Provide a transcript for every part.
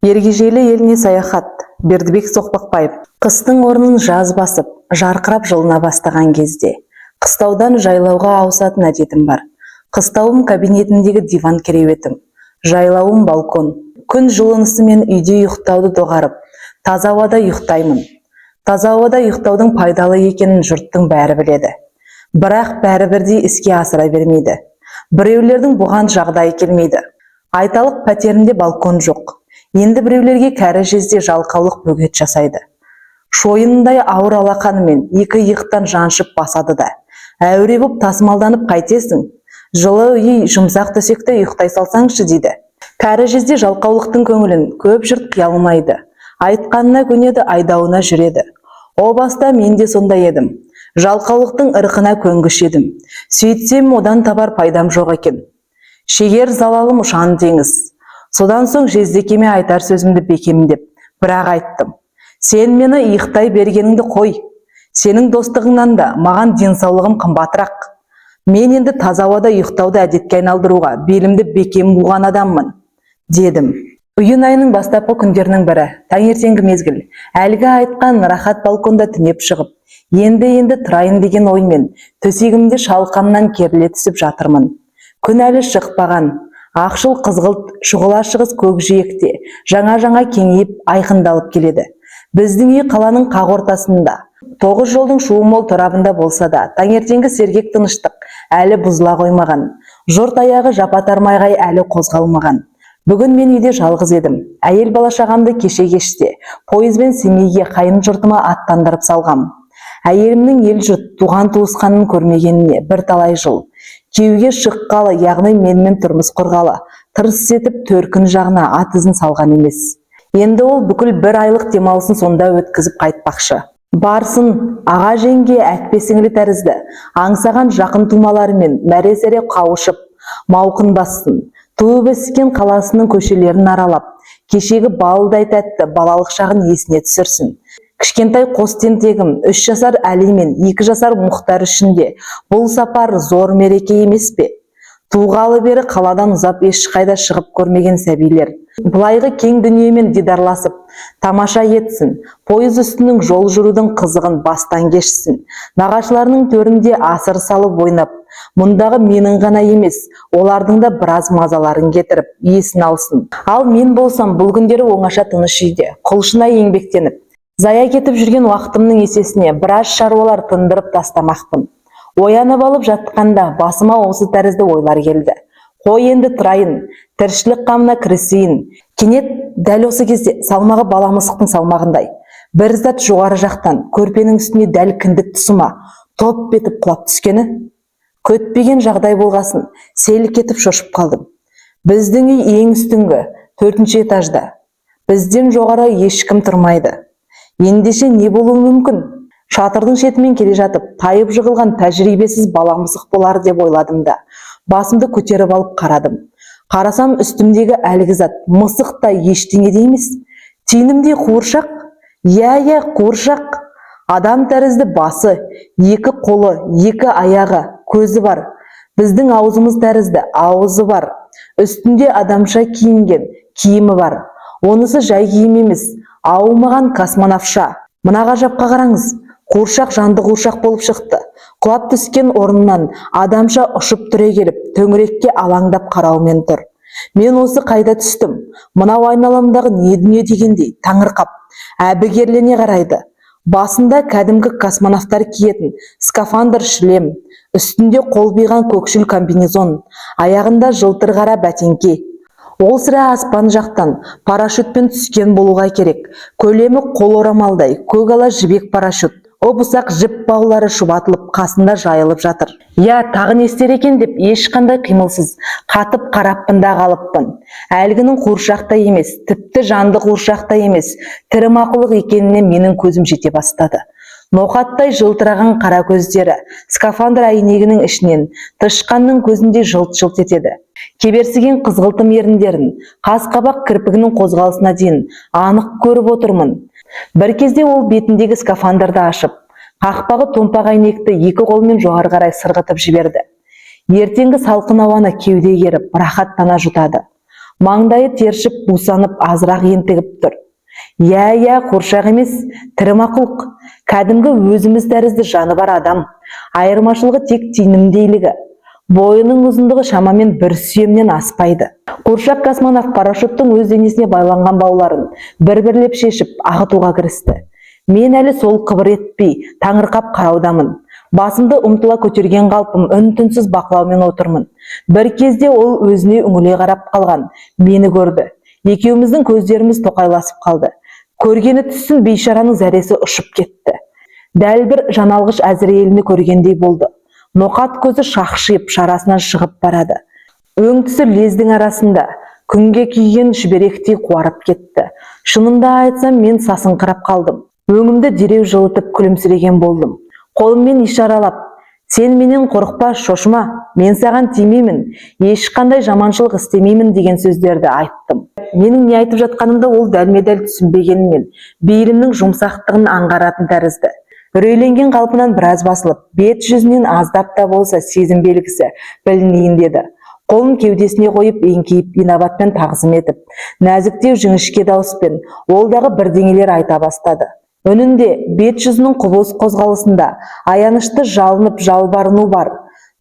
Ергежейлі еліне саяхат. Бердібек Соқпақбаев. Қыстың орнын жаз басып, жарқырап жылына бастаған кезде қыстаудан жайлауға ауысатын әдетім бар. Қыстауым кабинетіндегі диван кереуетім, жайлауым балкон. Күн жылынысымен үйде ұйықтауды доғарып, таза ауада ұйықтаймын. Таза ауада ұйықтаудың пайдалы екенін жұрттың бәрі біледі. Бірақ бәрі бірдей іске асыра бермейді. Біреулердің бұған жағдайы келмейді. Айталық пәтерінде балкон жоқ. Енді біреулерге кәрі жезде жалқаулық бөгет жасайды. Шойындай ауыр алақанымен екі иықтан жаншып басады да. Әуре боп тасымалданып қайтесің? Жылы үй жұмсақ төсекте ұйықтай салсаңшы дейді. Кәрі жезде жалқаулықтың көңілін көп жұрт қия алмайды. Айтқанына көнеді, айдауына жүреді. О баста мен де сондай едім. Жалқаулықтың ырқына көнгіш едім. Сөйтсем одан табар пайдам жоқ екен. Шегер залалым ұшан теңіз. Содан соң жездекеме айтар сөзімді бекемдеп, бірақ айттым. Сен мені иықтай бергеніңді қой. Сенің достығыңнан да маған денсаулығым қымбатырақ. Мен енді таза ауада ұйықтауды әдетке айналдыруға белімді бекем буған адаммын, дедім. Июнь айының бастапқы күндерінің бірі, таңертеңгі мезгіл. Әлгі айтқан рахат балконда түнеп шығып, енді тұрайын деген оймен төсегімде шалқамнан керіле түсіп жатырмын. Күн әлі шықпаған. Ақшыл қызғылт шұғыла шығыс көкжиекте жаңа кеңейіп айқындалып келеді. Біздің үй қаланың қақ ортасында. 9 жолдың шуы мол торабында болса да, таңертеңгі сергек тыныштық әлі бұзыла қоймаған. Жұрт аяғы жапа-тармайғай әлі қозғалмаған. Бүгін мен үйде жалғыз едім. Әйел бала-шағамды кеште пойызбен Семейге қайын жұртыма аттандырып салғам. Әйелімнің ел-жұрт туған-туысқанын көрмегеніне бірталай жыл. Күйеуге шыққалы, яғни менімен тұрмыс құрғалы, тырс етіп төркін жағына ат ізін салған емес. Енді ол бүкіл бір айлық демалысын сонда өткізіп қайтпақшы. Барсын, аға жеңге әтпесіңлі тәрізді, аңсаған жақын тумаларымен мәре-сәре қауышып, мауқын бассын, туып өскен қаласының көшелерін аралап, кешегі балдай тәтті балалық шағын есіне түсірсін. Кішкентай қос тентегім 3 жасар Әли мен 2 жасар Мұхтар үшінде бұл сапар зор мереке емес пе? Туғалы бері қаладан ұзап ешқайда шығып көрмеген сәбилер былайғы кең дүниемен дидарласып, тамаша етсін, пойыз үстінің жол жүрудің қызығын бастан кешсін. Нағашыларының төрінде асыр салып ойнап, мұндағы менің ғана емес, олардың да біраз мазаларын кетіріп, есін алсын. Ал мен болсам бұл күндері оңаша тыныш үйде, құлшына еңбектеніп, зая кетіп жүрген уақытымның есесіне біраз шаруалар тындырып тастамақпын. Оянып алып жатқанда басыма осы тәрізді ойлар келді. Қой енді тұрайын, тіршілік қамына кірісейін. Кенет дәл осы кезде салмағы бала мысықтың салмағындай. Бір зат жоғары жақтан көрпенің үстіне дәл кіндік тұсыма топ етіп құлап түскені. Көтпеген жағдай болғасын, селк етіп шошып қалдым. Біздің үй ең үстіңгі 4-ші этажда. Бізден жоғары ешкім тұрмайды. Ендеше не болуы мүмкін? Шатырдың шетімен келе жатып, тайып жығылған тәжірибесіз бала мысық болар деп ойладым да, басымды көтеріп алып қарадым. Қарасам үстімдегі әлгі зат мысықтай ештеңе де емес. Түйінімдей қуыршақ, иә, қуыршақ. Адам тәрізді басы, 2 қолы, 2 аяғы, көзі бар. Біздің аузымыз тәрізді, ауызы бар. Үстінде адамша киінген, киімі бар. Онысы жай киім емес, аумаған космонавтша. Мына ғажапқа қараңыз, қуыршақ жанды қуыршақ болып шықты. Құлап түскен орнынан адамша ұшып түре келіп, төңірекке алаңдап қараумен тұр. Мен осы қайда түстім? Мынау айналамдағы не дүние дегендей таңырқап, әбігерлене қарайды. Басында кәдімгі космонавтар киетін скафандр шлем, үстінде қолбиған көкшіл комбинезон, аяғында жылтыр қара бәтеңке. Ол сірә аспан жақтан парашютпен түскен болуға керек. Көлемі қол орамалдай, көк ала жібек парашют. Ұсақ жіп баулары шұбатылып, қасында жайылып жатыр. Я, тағы не істер екен деп ешқандай қимылсыз қатып қараппында қалыппын. Әлгінің қуыршақтай емес, тіпті жанды қуыршақтай емес, тірі мақұлық екеніне менің көзім жете бастады. Ноқаттай жылтыраған қара көздері скафандр әйнегінің ішінен тышқанның көзіндей жылт-жылт етеді. Кеберсіген қызғылтым еріндерін, қас-қабақ кірпігінің қозғалысына дейін анық көріп отырмын. Бір кезде ол бетіндегі скафандрды ашып, қақпағы томпақ әйнекті 2 қолмен жоғары қарай сырғытып жіберді. Ертеңгі салқын ауаны кеуде керіп, рахаттана жұтады. Маңдайы тершіп, бусанып, азырақ ентігіп тұр. Иә, қуыршақ емес, тірі мақұлық. Кәдімгі өзіміз тәрізді жаны бар адам. Айырмашылығы тек тинімдейлігі. Бойының ұзындығы шамамен бір сүйемнен аспайды. Қуыршақ космонавт парашюттың өз денесіне байланған бауларын бір-бірлеп шешіп, ағытуға кірісті. Мен әлі сол қыбыр етпей, таңырқап қараудамын. Басымды ұмтыла көтерген қалпым үн-түнсіз бақылаумен отырмын. Бір кезде ол өзіне үңіле қарап қалған. Мені көрді. Екеуміздің көздеріміз тоқайласып қалды. Көргені түссін бейшараның зәресі ұшып кетті. Дәл бір жаналғыш әзірейіліні көргендей болды. Ноқат көзі шақшиып шарасынан шығып барады. Өң түсі лездің арасында күнге күйген шүберектей қуарып кетті. Шынымды айтсам, мен сасыңқырап қалдым. Өңімді дереу жылытып күлімсіреген болдым. Қолыммен ишаралап, сен менен қорықпа, шошыма, мен саған тимеймін, ешқандай жаманшылық істемеймін деген сөздерді айттым. Менің не айтып жатқанымды ол дәлме-дәл түсінбегенмен, бейілімнің жұмсақтығын аңғаратын тәрізді. Үрейленген қалпынан біраз басылып, бет жүзінен аздап та болса сезім белгісі білінейін деді. Қолын кеудесіне қойып, еңкейіп, инабатпен тағзым етіп, нәзіктеу жіңішке дауыспен олдағы бірдеңелер айта бастады. Үнінде бет жүзінің құбылыс қозғалысында аянышты жалынып жалбарыну бар.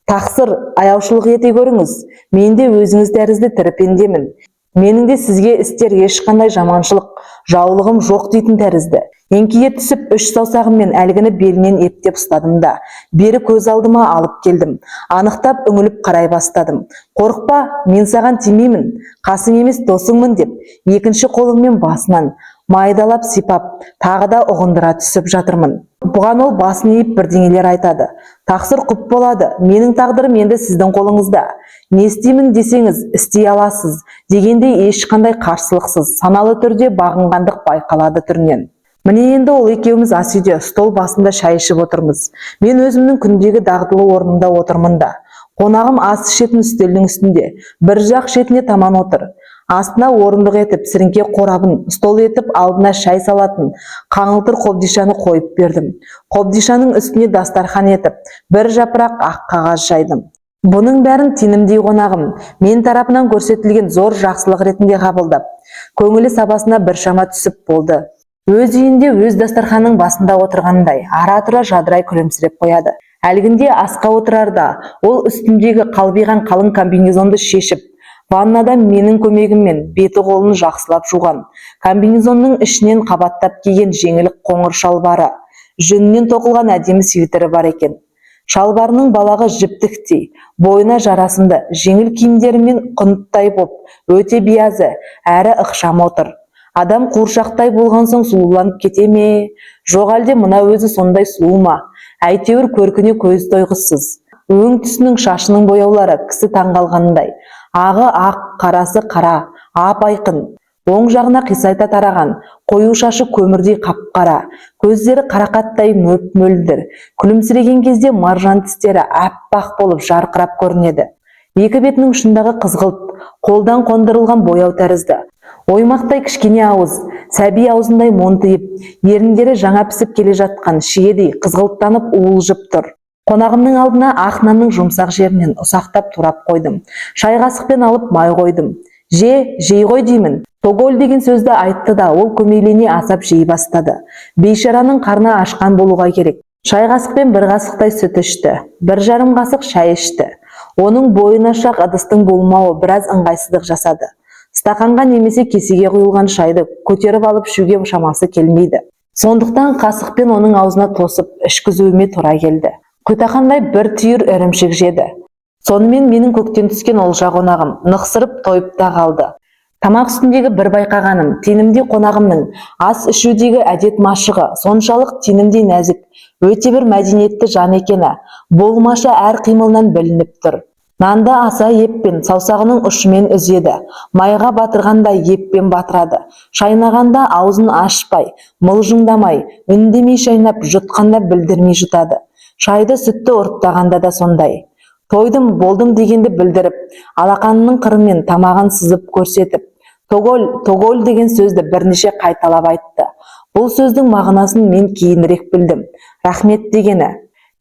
Тақсыр, аяушылық ете көріңіз, мен де өзіңіз тәрізді тірі пендемін. Менің де сізге істер ешқандай жаманшылық, жаулығым жоқ дейтін тәрізді. Еңкейе түсіп, үш саусағыммен әлгіні белінен ептеп ұстадым да, бері көз алдыма алып келдім. Анықтап үңіліп қарай бастадым. Қорықпа, мен саған тимеймін, қасың емес досыңмын деп, екінші қолыммен басынан майдалап сипап, тағы да ұғындыра түсіп жатырмын. Бұған ол басын иіп бірдеңелер айтады. Тақсыр құп болады, менің тағдырым енді сіздің қолыңызда. Не істеймін десеңіз, істей аласыз, дегендей ешқандай қарсылықсыз, саналы түрде бағынғандық байқалады түрінен. Міне енді ол екеуміз ас үйде стол басында шай ішіп отырмыз. Мен өзімнің күндегі дағдылы орнымда отырмын да. Қонағым ас ішетін үстелдің үстінде, бір жақ шетіне таман отыр. Астына орындық етіп, сіріңке қорабын, стол етіп, алдына шай салатын қаңылтыр қобдишаны қойып бердім. Қобдишаның үстіне дастархан етіп, бір жапырақ ақ қағаз жайдым. Бұның бәрін тинімдей қонағым мен тарапынан көрсетілген зор жақсылық ретінде қабылдап, көңілі сабасына біршама түсіп болды. Өз үйінде өз дастарханның басында отырғандай, ара-тұра жадырай күлімсіреп қояды. Әлгінде асқа отырарда, ол үстіндегі қалбиған қалың комбинезонды шешіп, ваннада менің көмегіммен беті қолын жақсылап жуған. Комбинезонның ішінен қабаттап киген жеңіл қоңыр шалбары, жүнінен тоқылған әдемі свитері бар екен. Шалбарының балағы жіптіктей, бойына жарасымды, жеңіл киімдерімен құнттай боп, өте биязы, әрі ықшам отыр. Адам қуыршақтай болған соң сұлуланып кете ме? Жоқ әлде мына өзі сондай сұлу ма? Әйтеуір көркіне көз тойғысыз. Өң түсінің шашының бояулары кісі таңғалғандай. Ағы ақ, қарасы қара, ап-айқын. Оң жағына қисайта тараған, қою шашы көмірдей қап-қара, көздері қарақаттай мөп-мөлдір. Күлімсіреген кезде маржан тістері аппақ болып жарқырап көрінеді. Екі бетінің ұшындағы қызғылт, қолдан қондырылған бояу тәрізді. Оймақтай кішкене ауыз, сәби аузындай монтиып, еріндері жаңа пісіп келе жатқан шиедей қызғылттанып уылжып тұр. Қонағымның алдына ақ нанның жұмсақ жерінен ұсақтап турап қойдым. Шай қасықпен алып май қойдым. Жей ғой деймін. Тоголь деген сөзді айтты да, ол көмейлене асап жей бастады. Бейшараның қарны ашқан болуға керек. Шай қасықпен бір қасықтай сүт ішті, бір жарым қасық шай ішті. Оның бойына шақ ыдыстың болмауы біраз ыңғайсыздық жасады. Стақанға немесе кесеге құйылған шайды көтеріп алып ішуге шамасы келмейді. Сондықтан қасықпен оның аузына тосып ішкізуіме тура келді. Құйтақандай бір түйір ірімшік жеді. Сонымен менің көктен түскен олжа қонағым нықсырып тойып та қалды. Тамақ үстіндегі бір байқағаным, тенімдей қонағымның ас ішудегі әдет машығы соншалық тенімдей нәзік, өте бір мәдениетті жан екені болмаша әр қимылынан білініп тұр. Нанды аса еппен саусағының ұшымен үзеді, майға батырғандай еппен батырады. Шайнағанда аузын ашпай, мылжыңдамай, үндемей шайнап, жұтқанда білдірмей жұтады. Шайды сүтті ұрттағанда да сондай. Тойдым, болдым дегенді білдіріп, алақанының қырымен тамағын сызып көрсетіп, Тоголь деген сөзді бірнеше қайталап айтты. Бұл сөздің мағынасын мен кейінірек білдім. Рахмет дегені.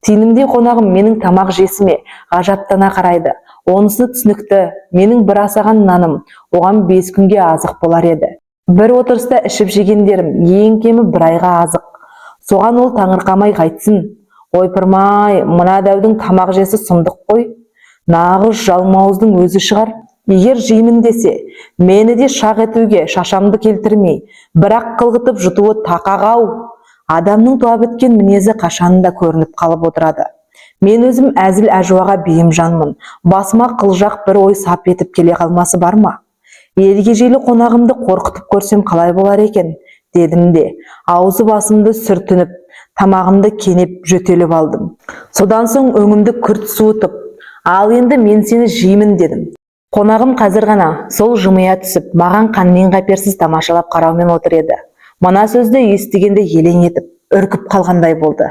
Тенімдей қонағым менің тамақ жесіме ғажаптана қарайды. Онысы түсінікті, менің бір асаған наным оған 5 күнге азық болар еді. Бір отырыста ішіп жегендерім ең кемі 1 айға азық. Соған ол таңырқамай қайтсын. Ойпырмай, мына дәудің тамақ жесі сұмдық қой. Нағыз жалмауыздың өзі шығар. Егер жеймін десе, мені де шақ етуге шашамды келтірмей, бірақ қылғытып жұтуы тақағау. Адамның туа біткен мінезі қашанда көрініп қалып отырады. Мен өзім әзіл әжуаға бейім жанмын. Басыма қылжақ бір ой сап етіп келе қалмасы бар ма? Елгежейлі қонағымды қорқытып көрсем қалай болар екен, дедім де, аузы басымды сүртініп, тамағымды кенеп жөтеліп алдым. Содан соң өңімді күрт суытып, ал енді мен сені жеймін дедім. Қонағым қазір ғана сол жымия түсіп, маған қаннен қаперсіз тамашалап қараумен отыр еді. Мына сөзді естігенде елең етіп, үркіп қалғандай болды.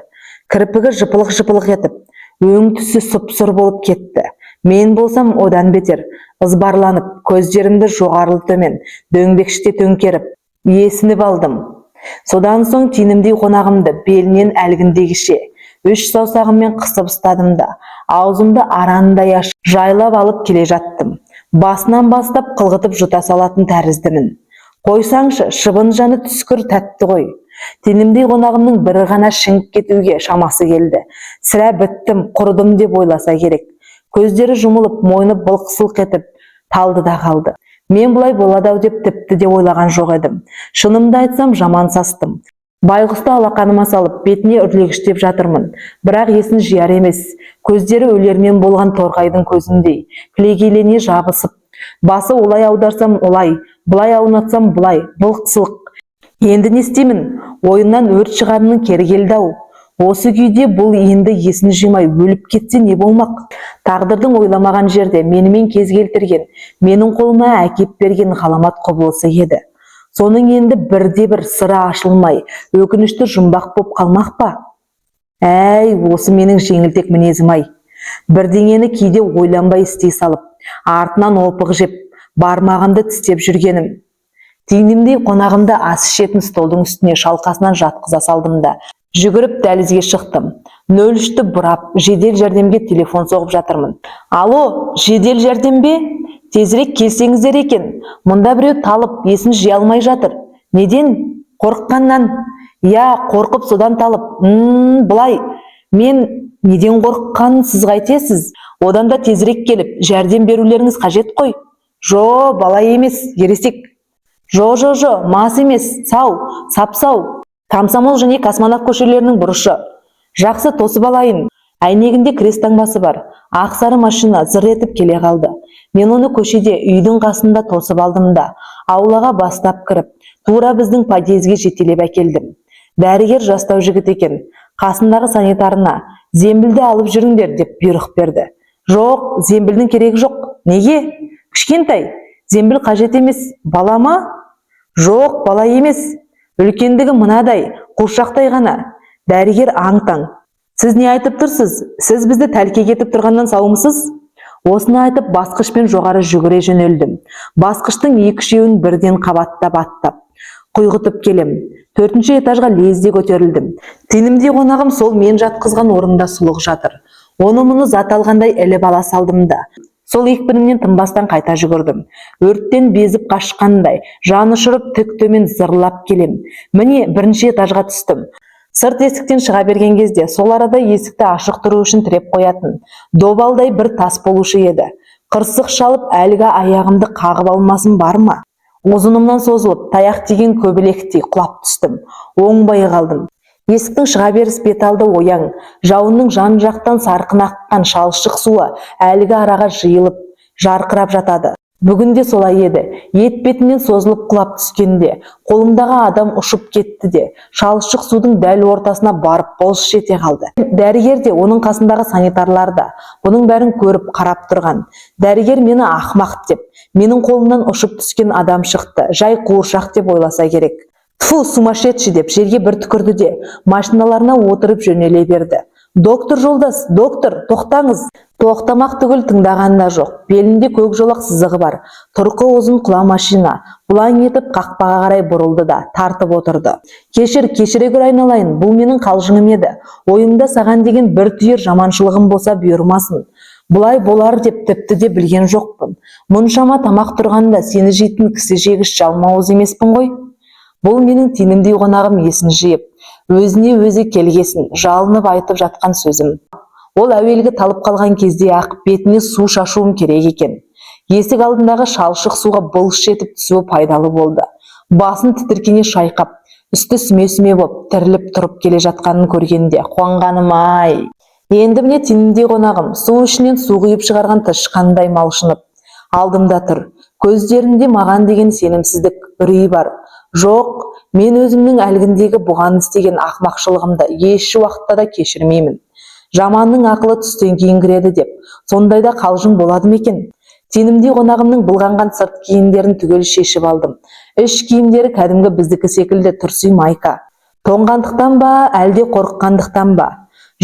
Кірпігі жыпылық-жыпылық етіп, өң түсі сұп-сұр болып кетті. Мен болсам одан бетер, ызбарланып, көздерімді жоғарылы төмен, дөңбекшіте төңкеріп, есініп алдым. Содан соң тинімдей қонағымды белінен әлгіндегіше 3 саусағыммен қысып ұстадым да, аузымды арандай ашып, жайлап алып келе жаттым. Басынан бастап қылғытып жұта салатын тәріздімін. Қойсаңшы, шыбын жаны түскір тәтті ғой. Тенімдей қонағымның бірі ғана шіңіп кетуге шамасы келді. Сірә біттім, құрыдым деп ойласа керек. Көздері жұмылып, мойны былқ-сылқ етіп, талды да қалды. Мен бұлай болады-ау деп тіпті де ойлаған жоқ едім. Шынымды айтсам, жаман састым. Байғұсты алақаныма салып, бетіне үрлегіштеп жатырмын. Бірақ есін жияр емес. Көздері өлермен болған торғайдың көзіндей, кілегейлене жабысып. Басы олай аударсам олай, бұлай аунатсам бұлай, былқ-сылқ. Енді не істеймін? Ойыннан өрт шығарының кері келді-ау. Осы күйде бұл енді есін жимай өліп кетсе не болмақ? Тағдырдың ойламаған жерде менімен кез келтірген, менің қолыма әкеп берген ғаламат құбылысы еді. Соның енді бірде-бір сыры ашылмай, өкінішті жұмбақ боп қалмақ па? Әй, осы менің жеңілтек мінезім-ай. Бірдеңені кейде ойланбай істей салып, артынан опық жеп, бармағымды тістеп жүргенім. Теңдемдей қонағымды ас ішетін столдың үстіне шалқасынан жатқыза салдым да, жүгіріп дәлізге шықтым. 03-ті бұрап, жедел жәрдемге телефон соғып жатырмын. Алло, жедел жәрдем бе? Тезірек келсеңіздер екен. Мұнда біреу талып, есін жия алмай жатыр. Неден? Қорыққаннан. Я, қорқып содан талып. Бұлай. Мен неден қорыққанын сіз қайтесіз? Одан да тезірек келіп, жәрдем берулеріңіз қажет қой. Жо, балай емес, ересек. Жо, мас емес, сау, сап-сау. Комсомол және Космонавт көшелерінің бұрышы. Жақсы, тосып алайын. Әйнегінде крест таңбасы бар. Ақ-сары машина зыр етіп келе қалды. Мен оны көшеде үйдің қасында тосып алдым да, аулаға бастап кіріп, тура біздің подъезге жетелеп әкелдім. Дәрігер жастау жігіт екен. Қасындағы санитарына зембілді алып жүріңдер деп бұйрық берді. Жоқ, зембілдің керегі жоқ. Неге? Кішкентай, зембіл қажет емес. Бала ма? Жоқ, бала емес. Үлкендігі мынадай, қуыршақтай ғана. Дәрігер аң-таң. Сіз не айтып тұрсыз? Сіз бізді тәлкек етіп тұрғаннан саумысыз? Осыны айтып басқышпен жоғары жүгіре жөнелдім. Басқыштың 2-үшеуін бірден қабаттап аттап, құйғытып келем. 4-ші этажға лезде көтерілдім. Тенімдей қонағым сол мен жатқызған орында сұлық жатыр. Оны-мұны зат алғандай іліп ала салдым да, сол екпінімнен тынбастан қайта жүгірдім. Өрттен безіп қашқандай, жаны ұшырып тік төмен зырлап келем. Міне 1-ші этажға түстім. Сырт есіктен шыға берген кезде сол арада есікті ашық тұру үшін тіреп қоятын добалдай бір тас болушы еді. Қырсық шалып әлгі аяғымды қағып алмасын бар ма? Ұзынымнан созылып, таяқ тиген көбелектей құлап түстім. Оңбай қалдым. Есіктің шыға беріс бет алды ояң. Жауынның жан жақтан сарқын аққан шалшық суы әлгі араға жиылып, жарқырап жатады. Бүгінде солай еді. Ет бетінен созылып құлап түскенде, қолымдағы адам ұшып кетті де, шалшық судың дәл ортасына барып болш жете қалды. Дәрігер де, оның қасындағы санитарлар да бұның бәрін көріп қарап тұрған. Дәрігер мені ақмақ деп, менің қолымнан ұшып түскен адам шықты, жай қуыршақ деп ойласа керек. Тфу, сумасшедший деп жерге бір түкірді де, машиналарына отырып жөнеле берді. Доктор жолдас, доктор, тоқтаңыз. Тоқтамақ түгіл тыңдағанда жоқ. Белінде көк жолақ сызығы бар. Тұрқы ұзын құла машина. Бұлаң етіп қақпаға қарай бұрылды да, тартып отырды. Кешіре гөр айналайын, бұл менің қалжыңым еді. Ойымда саған деген бір түйір жаманшылығым болса бұйырмасын. Бұлай болар деп тіпті де білген жоқпын. Мұншама тамақ тұрғанда сені жейтін кісі жегіш жалмауыз емеспін ғой. Бұл менің тенімдей қонағым есін жиып, өзіне өзі келгесін жалынып айтып жатқан сөзім. Ол әуелгі талып қалған кезде ақ бетіне су шашуым керек екен. Есік алдындағы шалшық суға былш етіп түсуі пайдалы болды. Басын тітіркене шайқап, үсті сүме-сүме боп тіріліп тұрып келе жатқанын көргенде қуанғаным-ай. Енді міне тенімдей қонағым су ішінен су құйып шығарған тышқандай малшынып алдымда тұр. Көздерінде маған деген сенімсіздік, үрей бар. Жоқ, мен өзімнің әлгіндегі бұған істеген ақымақшылығымды еш уақытта да кешірмеймін. Жаманның ақылы түстен кейін кіреді деп, сондайда қалжың болады ма екен? Тенімдей қонағымның былғанған сырт киімдерін түгел шешіп алдым. Іш киімдері кәдімгі біздікі секілді тұрсый майка. Тоңғандықтан ба, әлде қорыққандықтан ба?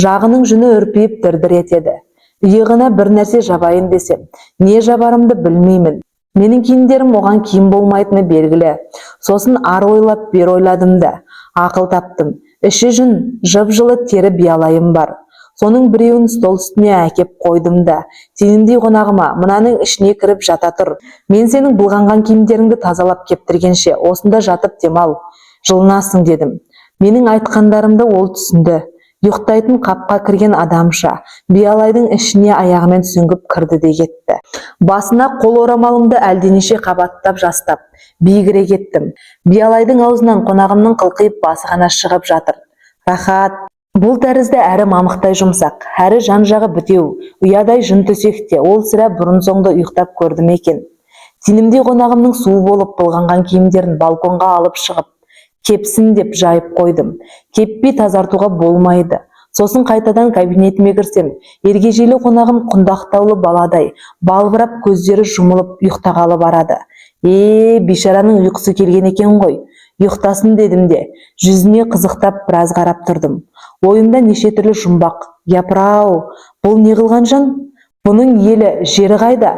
Жағының жүні үрпиіп дір-дір етеді. Иығына бір нәрсе жабайын десем, не жабарымды білмеймін. Менің киімдерім оған киім болмайтыны белгілі. Сосын ар ойлап бер ойладым да, ақыл таптым. Іші жүн, жып-жылы тері биялайым бар. Соның біреуін стол үстіне әкеп қойдым да, тенімдей қонағыма, мынаның ішіне кіріп жата тұр. Мен сенің былғанған киімдеріңді тазалап кептіргенше, осында жатып демал, жылынасың дедім. Менің айтқандарымды ол түсінді. Ұйықтайтын қапқа кірген адамша, биялайдың ішіне аяғымен сүңгіп кірді де кетті. Басына қол орамалымды әлденеше қабаттап жастап, биігіре кеттім. Биялайдың аузынан қонағымның қылқиып басы ғана шығып жатыр. Рахат. Бұл тәрізді әрі мамықтай жұмсақ, әрі жан-жағы бітеу, ұядай жүн төсекте, ол сірә бұрын-соңды ұйықтап көрді ме екен. Тенімдей қонағымның суы болып былғанған киімдерін балконға алып шығып, кепсін деп жайып қойдым. Кеппей тазартуға болмайды. Сосын қайтадан кабинетіме кірсем, ергежейлі қонағым құндақтаулы баладай, балбырап көздері жұмылып ұйықтағалы барады. Бейшараның ұйқысы келген екен ғой. Ұйықтасын дедім де, жүзіне қызықтап біраз қарап тұрдым. Ойымда неше түрлі жұмбақ. Япыр-ау, бұл не қылған жан? Бұның елі, жері қайда?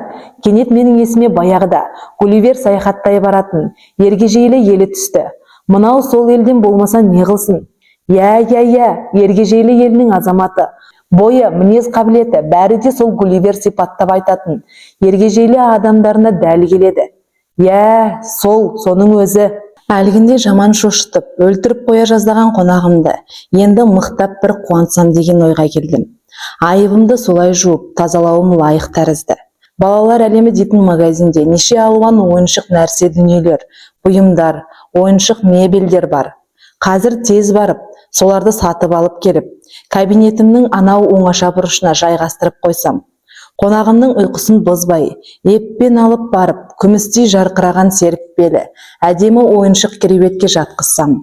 Кенет менің есіме баяғыда Гулливер саяхаттай баратын ергежейлі елі түсті. Мынау сол елден болмаса не қылсын? Ергежейлі елінің азаматы. Бойы, мінез қабілеті, бәрі де сол Гулливер сипаттап айтатын ергежейлі адамдарына дәл келеді. Соның өзі. Әлгінде жаман шошытып, өлтіріп қоя жаздаған қонағымды енді мықтап бір қуансам деген ойға келдім. Айыбымды солай жуып, тазалауым лайық тәрізді. Балалар әлемі дейтін магазинде неше алуан ойыншық нәрсе дүниелер, бұйымдар, ойыншық мебельдер бар. Қазір тез барып, соларды сатып алып келіп, кабинетімнің анау оңаша бұрышына жайғастырып қойсам, қонағымның ұйқысын бұзбай, еппен алып барып, күмістей жарқыраған серіппелі, әдемі ойыншық кереуетке жатқызсам.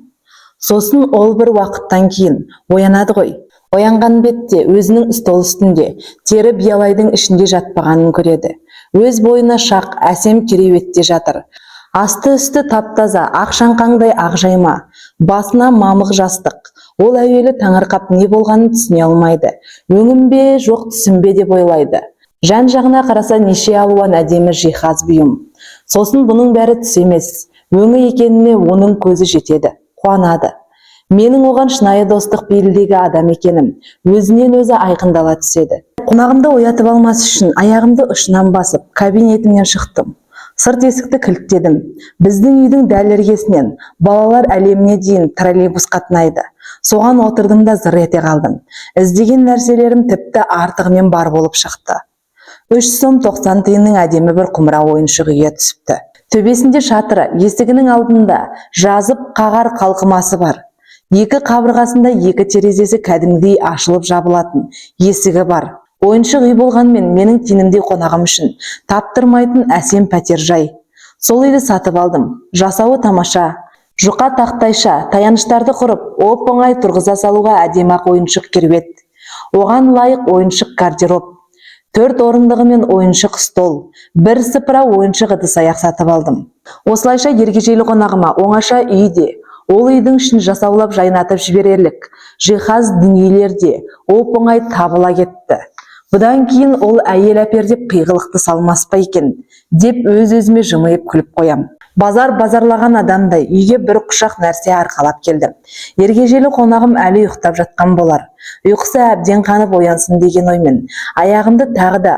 Сосын ол бір уақыттан кейін оянады ғой. Оянған бетте өзінің стол үстінде тері биялайдың ішінде жатпағанын көреді. Өз бойына шақ, әсем кереуетте жатыр. Асты-үсті таптаза, ақ шаңқаңдай ақ жайма, басына мамық жастық. Ол әуелі таңырқап не болғанын түсіне алмайды. Өңім бе, жоқ түсім бе деп ойлайды. Жан-жағына қараса неше алуан әдемі жиһаз бұйым. Сосын бұның бәрі түс емес, өңі екеніне оның көзі жетеді, қуанады. Менің оған шынайы достық белгілегі адам екенім өзінен өзі айқындала түседі. Қонағымды оятып алмас үшін аяғымды ұшынан басып, кабинетімнен шықтым. Сырт есікті кілттедім. Біздің үйдің дәл іргесінен балалар әлеміне дейін троллейбус қатынайды. Соған отырдым да зыр ете қалдым. Іздеген нәрселерім тіпті артығымен бар болып шықты. 3 сом 90 тиынның әдемі бір құмыра ойыншығы үйге түсіпті. Төбесінде шатыры, есігінің алдында жазып қағар қалқымасы бар. Екі қабырғасында екі терезесі кәдімгідей ашылып жабылатын есігі бар. Ойыншық үй болғанмен менің тенімдей қонағым үшін таптырмайтын әсем пәтер жай. Сол үйді сатып алдым. Жасауы тамаша. Жұқа тақтайша, таяныштарды құрып, оп-оңай тұрғыза салуға әдемі ойыншық керует. Оған лайық ойыншық гардероб. 4 орындығы мен ойыншық стол, бір сыпыра ойыншық ыдыс-аяқ сатып алдым. Осылайша ергежейлі қонағыма оңаша үйде, ол үйдің ішін жасаулап жайнатып жіберерлік жиһаз дүниелерде оп-оңай табыла кетті. Бұдан кейін ол әйел әпер деп қиғылықты салмас па екен, деп өз-өзіме жымиып күліп қоям. Базарлаған адамдай үйге бір құшақ нәрсе арқалап келдім. Ергежейлі қонағым әлі ұйықтап жатқан болар. Ұйқысы әбден қанып оянсын деген оймен аяғымды тағы да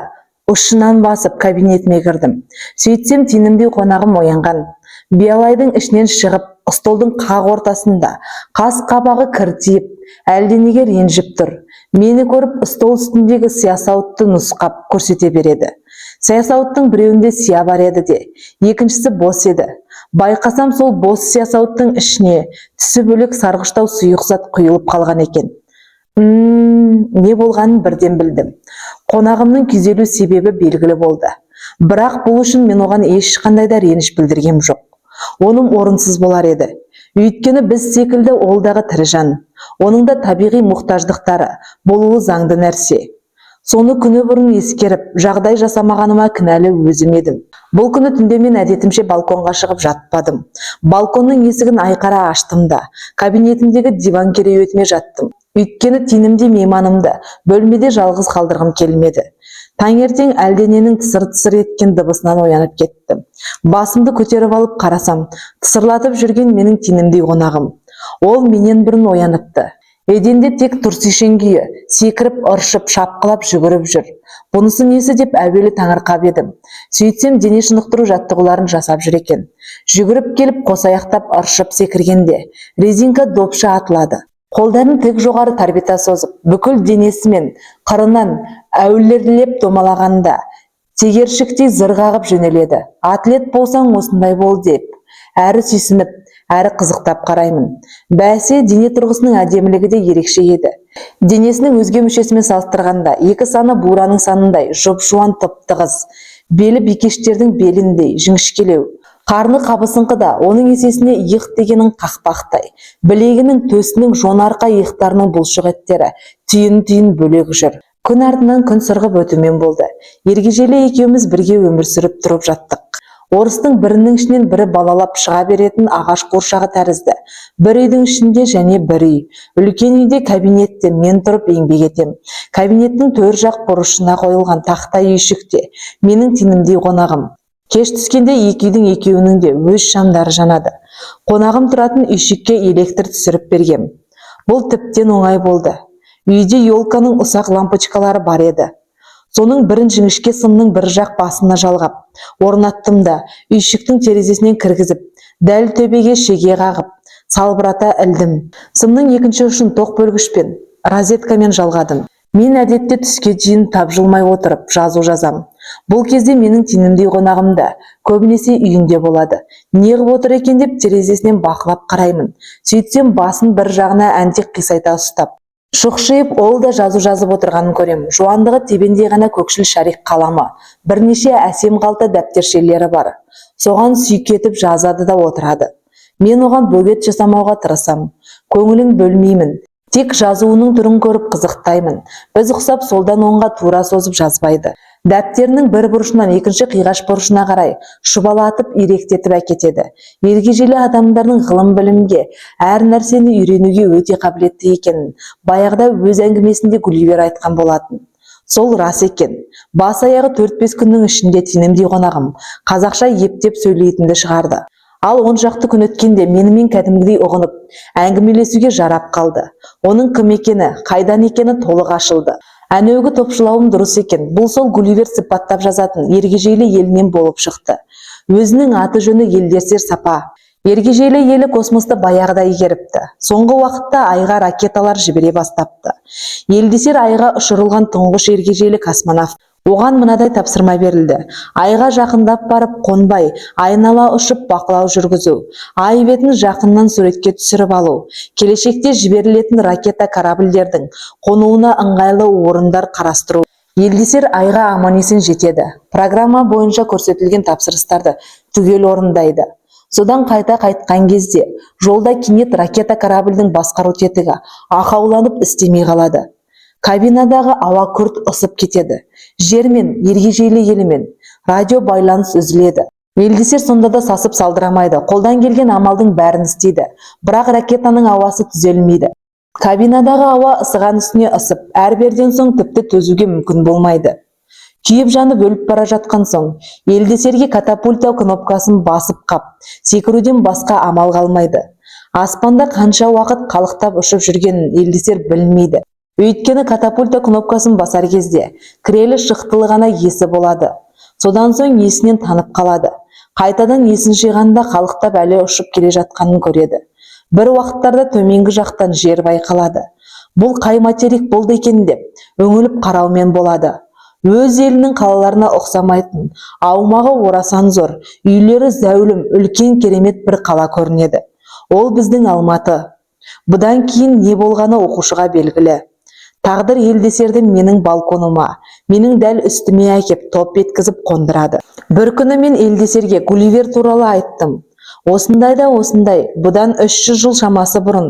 ұшынан басып кабинетіме кірдім. Сөйтсем тинімдей қонағым оянған. Биялайдың ішінен шығып, столдың қақ ортасында қас қабағы кіртиіп, әлденеге ренжіп тұр. Мені көріп, стол үстіндегі сиясауытты нұсқап көрсете береді. Сиясауыттың біреуінде сия бар еді де, екіншісі бос еді. Байқасам, сол бос сиясауыттың ішіне түсі бөлек сарғыштау сұйық зат құйылып қалған екен. Не болғанын бірден білдім. Қонағымның күйзелу себебі белгілі болды. Бірақ бұл үшін мен оған ешқандай да реніш білдіргем жоқ. Оның орынсыз болар еді. Өйткені біз секілді ол дағы тірі жан. Оның да табиғи мұқтаждықтары болуы заңды нәрсе. Соны күні бұрын ескеріп, жағдай жасамағаныма кінәлі өзім едім. Бұл күні түнде мен әдетімше балконға шығып жатпадым. Балконның есігін айқара аштым да, кабинетімдегі диван кереуетіме жаттым. Өйткені тинімде мейманымды бөлмеде жалғыз қалдырғым келмеді. Таңертең әлдененің тысыр-тысыр еткен дыбысынан оянып кеттім. Басымды көтеріп алып қарасам, тысырлатып жүрген менің тинімдей қонағым. Ол менен бұрын ояныпты. Еденде тек тұрсишен күйі, секіріп, ыршып, шапқылап жүгіріп жүр. Бұнысы несі деп әуелі таңырқап едім. Сөйтсем дене шынықтыру жаттығуларын жасап жүр екен. Жүгіріп келіп, қосаяқтап, ыршып секіргенде резинка допша атылады. Қолдарын тік жоғары тарбита созып, бүкіл денесімен қырынан әулерлеп домалағанда тегершіктей зырғағып жөнеледі. Атлет болсаң осындай бол деп, әрі сүйсініп, әрі қызықтап қараймын. Бәсе, дене тұрғысының әдемілігі де ерекше еді. Денесінің өзге мүшесімен салыстырғанда екі саны бураның санындай жұп-жуан тып-тығыз, белі бикештердің беліндей жіңішкелеу. Қарны қабысыңқы да, оның есесіне иық дегенің қақпақтай, білегінің төсінің жонарқа иықтарының бұлшық еттері түйін-түйін бөлек жүр. Күн артынан күн сырғып өтумен болды. Ергежейлі екеуміз бірге өмір сүріп тұрып жаттық. Орыстың бірінің ішінен бірі балалап шыға беретін ағаш қоршағы тәрізді. Бір үйдің ішінде және бір үй. Үлкен үйде кабинетте мен тұрып еңбек етем. Кабинеттің төр жақ бұрышына қойылған тақта үйшікте менің тинімдей қонағым. Кеш түскенде екі үйдің екеуінің де өз шамдары жанады. Қонағым тұратын үйшікке электр түсіріп бергем. Бұл тіптен оңай болды. Үйде елканың ұсақ лампочкалары бар еді. Соның бірін жіңішке сымның бір жақ басына жалғап, орнаттым да үйшіктің терезесінен кіргізіп, дәл төбеге шеге қағып, салбырата ілдім. Сымның екінші ұшын тоқ бөлгішпен, розеткамен жалғадым. Мен әдетте түске дейін тапжылмай отырып жазу жазам. Бұл кезде менің тинімдей қонағымда көбінесе үйінде болады. Неғып отыр екен деп терезесінен бақылап қараймын. Сөйтсем басын бір жағына әнтек қисайта ұстап, шұқшиып, ол да жазу жазып отырғанын көрем. Жуандығы тебендей ғана көкшіл шарик қаламы, бірнеше әсем қалта дәптершелері бар. Соған сүйкетіп жазады да отырады. Мен оған бөгет жасамауға тырысам. Көңілін бөлмеймін. Тек жазуының түрін көріп қызықтаймын. Біз ұқсап солдан оңға тура созып жазбайды. Дәптерінің бір бұрышынан екінші қиғаш бұрышына қарай шұбалатып иректетіп әкетеді. Ергежейлі адамдардың ғылым білімге, әр нәрсені үйренуге өте қабілетті екенін баяғыда өз әңгімесінде Гулливер айтқан болатын. Сол рас екен. Бас аяғы 4-5 күннің ішінде тинімдей қонағым қазақша ептеп сөйлейтінді шығарды. Ал 10 шақты күн өткенде менімен кәдімгідей ұғынып, әңгімелесуге жарап қалды. Оның кім екені, қайдан екені толық ашылды. Әнеугі топшылауым дұрыс екен. Бұл сол Гулливер сипаттап жазатын ергежейлі елінен болып шықты. Өзінің аты жөні Елдесер Сапа. Ергежейлі елі космосты баяғыда игеріпті. Соңғы уақытта айға ракеталар жібере бастапты. Елдесер айға ұшырылған тұңғыш ергежейлі космонавт. Оған мынадай тапсырма берілді. Айға жақындап барып қонбай, айнала ұшып бақылау жүргізу, ай бетін жақыннан суретке түсіріп алу, келешекте жіберілетін ракета корабльдердің қонуына ыңғайлы орындар қарастыру. Елдесер айға аман-есен жетеді. Программа бойынша көрсетілген тапсырыстарды түгел орындайды. Содан қайта қайтқан кезде жолда кенет ракета корабльдің басқару тетігі ақауланып істемей қалады. Кабинадағы ауа күрт ысып кетеді. Жермен, ергежейлі елімен радио байланыс үзіледі. Елдесер сонда да сасып салдырамайды. Қолдан келген амалдың бәрін істейді. Бірақ ракетаның ауасы түзелмейді. Кабинадағы ауа ысыған үстіне ысып, әрберден соң тіпті төзуге мүмкін болмайды. Күйіп жанып өліп бара жатқан соң, Елдесерге катапульта кнопкасын басып қап, секіруден басқа амал қалмайды. Аспанда қанша уақыт қалықтап ұшып жүргенін Елдесер білмейді. Өйткені катапульта кнопкасын басар кезде кірелі шықтылы ғана есі болады. Содан соң есінен танып қалады. Қайтадан есін жиғанда қалықтап әлі ұшып келе жатқанын көреді. Бір уақыттарда төменгі жақтан жер байқалады. Бұл қай материк болды екен деп өңіліп қараумен болады. Өз елінің қалаларына ұқсамайтын, аумағы орасан зор, үйлері зәулім, үлкен керемет бір қала көрінеді. Ол біздің Алматы. Бұдан кейін не болғаны оқушыға белгілі. Тағдыр Елдесерді менің балконыма, менің дәл үстіме әкеп топ еткізіп қондырады. Бір күні мен Елдесерге Гулливер туралы айттым. Осындай да осындай, бұдан 300 жыл шамасы бұрын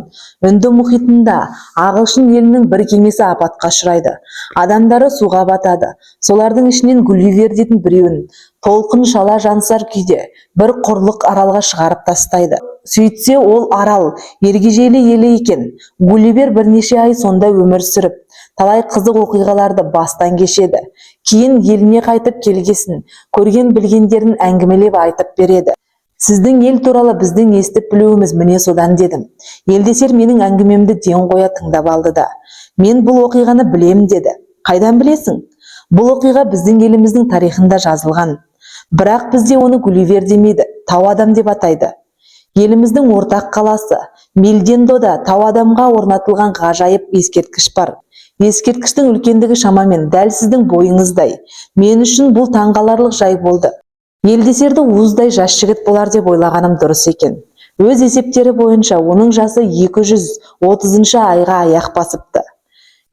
Үнді мұхитында Ағылшын елінің бір кемесі апатқа ұшырайды. Адамдары суға батады. Солардың ішінен Гулливер дейтін біреуін толқын шала жансар күйде бір құрлық аралға шығарып тастайды. Сөйтсе ол арал ергежейлі елі екен. Гулливер бірнеше ай сонда өмір сүріп, талай қызық оқиғаларды бастан кешеді. Кейін еліне қайтып келгесін, көрген білгендерін әңгімелеп айтып береді. Сіздің ел туралы біздің естіп білуіміз міне содан дедім. Елдесер менің әңгімемді ден қоя тыңдап алды да. Мен бұл оқиғаны білем деді. Қайдан білесің? Бұл оқиға біздің еліміздің тарихында жазылған. Бірақ бізде оны Гулливер демейді, тау адам деп атайды. Еліміздің ортақ қаласы Мелдендода тау адамға орнатылған ғажайып ескерткіш бар. Ескерткіштің үлкендігі шамамен дәл сіздің бойыңыздай. Мен үшін бұл таңғаларлық жай болды. Елдесерді уыздай жас жігіт болар деп ойлағаным дұрыс екен. Өз есептері бойынша оның жасы 230 айға аяқ басыпты.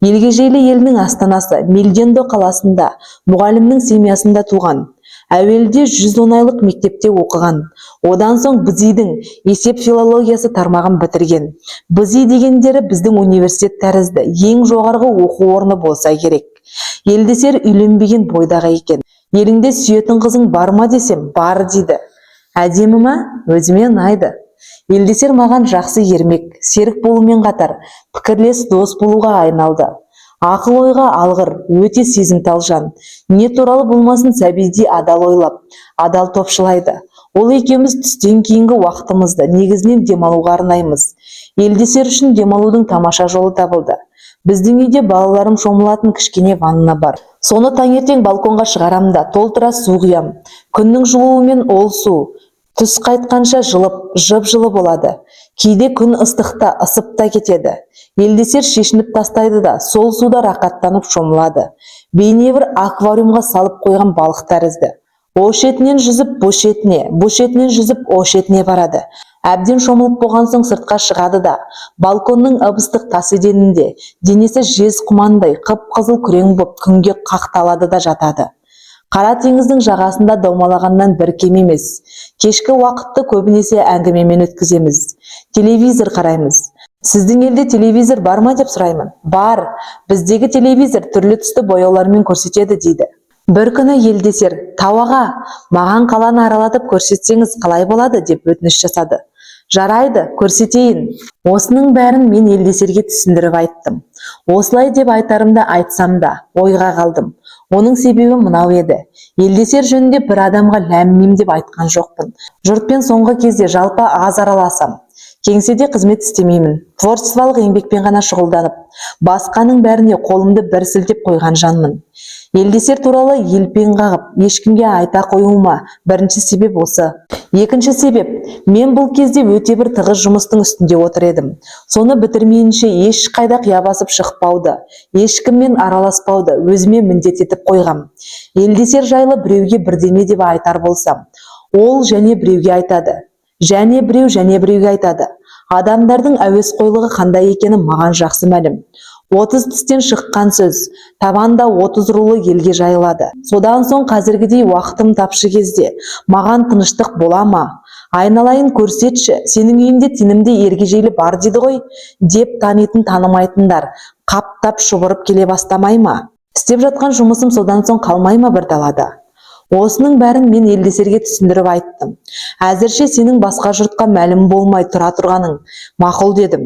Ергежейлі елінің астанасы Мелдендо қаласында мұғалімнің семьясында туған. Әуелде 110 айлық мектепте оқыған. Одан соң БЗИ-дің есеп филологиясы тармағын бітірген. БЗИ дегендері біздің университет тәрізді ең жоғарғы оқу орны болса керек. Елдесер үйленбеген бойдағы екен. Еліңде сүйетін қызың бар ма десем, бар дейді. Әдемі ма? Өзіме ұнайды. Елдесер маған жақсы ермек, серік болумен қатар пікірлес дос болуға айналды. Ақыл ойға алғыр, өте сезімтал жан. Не туралы болмасын сәбидей адал ойлап, адал топшылайды. Ол екеуміз түстен кейінгі уақытымызды негізінен демалуға арнаймыз. Елдесер үшін демалудың тамаша жолы табылды. Біздің үйде балаларым шомылатын кішкене ванна бар. Соны таңертең балконға шығарам да толтыра су құям. Күннің жылуымен ол су түс қайтқанша жылып, жып-жылы болады. Кейде күн ыстықта ысып та кетеді. Елдесер шешініп тастайды да сол суда рақаттанып шомылады. Бейнебір аквариумға салып қойған балық тәрізді. О шетінен жүзіп бұ шетіне, бұ шетінен жүзіп о шетіне барады. Әбден шомылып болған соң сыртқа шығады да балконның ып-ыстық тас еденінде денесі жез құмандай қып-қызыл күрең боп күнге қақталады да жатады. Қара теңіздің жағасында домалағаннан бір кем емес. Кешкі уақытты көбінесе әңгімемен өткіземіз. Телевизор қараймыз. Сіздің елде телевизор бар ма деп сұраймын. Бар. Біздегі телевизор түрлі түсті бояулармен көрсетеді дейді. Бір күні Елдесер, тауаға, маған қаланы аралатып көрсетсеңіз қалай болады деп өтініш жасады. Жарайды, көрсетейін. Осының бәрін мен Елдесерге түсіндіріп айттым. Осылай деп айтарымда айтсам да ойға қалдым. Оның себебі мынау еді. Елдесер жөнінде бір адамға ләм-мим деп айтқан жоқпын. Жұртпен соңғы кезде жалпы аз араласам. Кеңседе қызмет істемеймін. Творчестволық еңбекпен ғана шұғылданып, басқаның бәріне қолымды бір сілтеп қойған жанмын. Елдесер туралы елпен қағып, ешкімге айта қоюыма бірінші себеп осы. Екінші себеп, мен бұл кезде өте бір тығыз жұмыстың үстінде отыр едім. Соны бітірмейінше ешқайда қия басып шықпауды, ешкіммен араласпауды өзіме міндет етіп қойғам. Елдесер жайлы біреуге бірдеме деп айтар болсам, ол және біреуге айтады. Және біреуге айтады. Адамдардың әуесқойлығы қандай екені маған жақсы мәлім. 30 тістен шыққан сөз, табанда 30 рулы елге жайылады. Содан соң қазіргідей уақытым тапшы кезде маған тыныштық бола ма? Айналайын көрсетші, сенің үйінде тінімде ергежейлі бар дейді ғой, деп танитын танымайтындар қаптап шұбырып келе бастамай ма? Істеп жатқан жұмысым содан соң қалмай ма бір далада? Осының бәрін мен Елдесерге түсіндіріп айттым. Әзірше сенің басқа жұртқа мәлім болмай тұра тұрғаның мақұл дедім.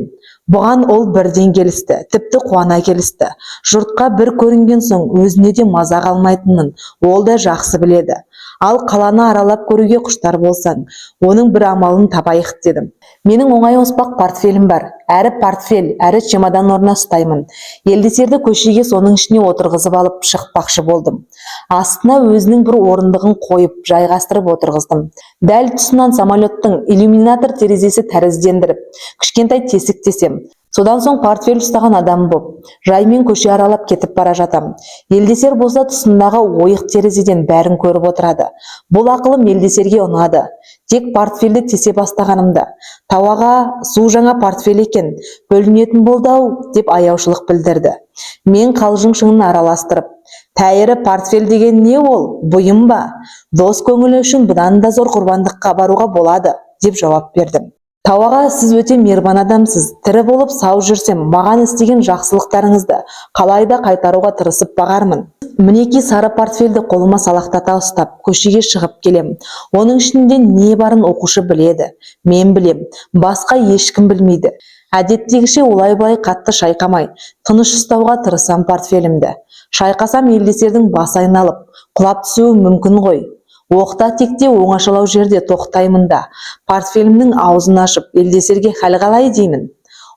Бұған ол бірден келісті, тіпті қуана келісті. Жұртқа бір көрінген соң өзіне де маза қалмайтынын ол да жақсы біледі. Ал қаланы аралап көруге құштар болсаң, оның бір амалын табайық дедім. Менің оңай оспақ портфелім бар. Әрі портфель, әрі чемодан орнына ұстаймын. Елдесерді көшеге соның ішіне отырғызып алып шықпақшы болдым. Астына өзінің бір орындығын қойып, жайғастырып отырғыздым. Дәл тұсынан самолеттің иллюминатор терезесі тәріздендіріп, кішкентай тесік тесем. Содан соң портфель ұстаған адам боп, жаймен көше аралап кетіп бара жатам. Елдесер болса тұсындағы ойық терезеден бәрін көріп отырады. Бұл ақылым Елдесерге ұнады. Тек портфельді тесе бастағанымда, тауаға су жаңа портфель екен, бөлінетін болды-ау деп аяушылық білдірді. Мен қалжың шыңын араластырып, тәйірі портфель деген не ол, бұйым ба? Дос көңілі үшін бұдан да зор құрбандыққа баруға болады, деп жауап бердім. Тауаға, сіз өте мейірбан адамсыз. Тірі болып сау жүрсем, маған істеген жақсылықтарыңызды қалайда қайтаруға тырысып бағармын. Мінеки сары портфельді қолыма салақтата ұстап, көшеге шығып келем. Оның ішінде не барын оқушы біледі. Мен білем, басқа ешкім білмейді. Әдеттегіше олай-былай қатты шайқамай, тыныш ұстауға тырысам портфелімді. Шайқасам Елдесердің басы айналып, құлап түсуі мүмкін ғой. Оқта-текте оңашалау жерде тоқтаймын да, портфелімнің аузын ашып, Елдесерге хәл қалай деймін.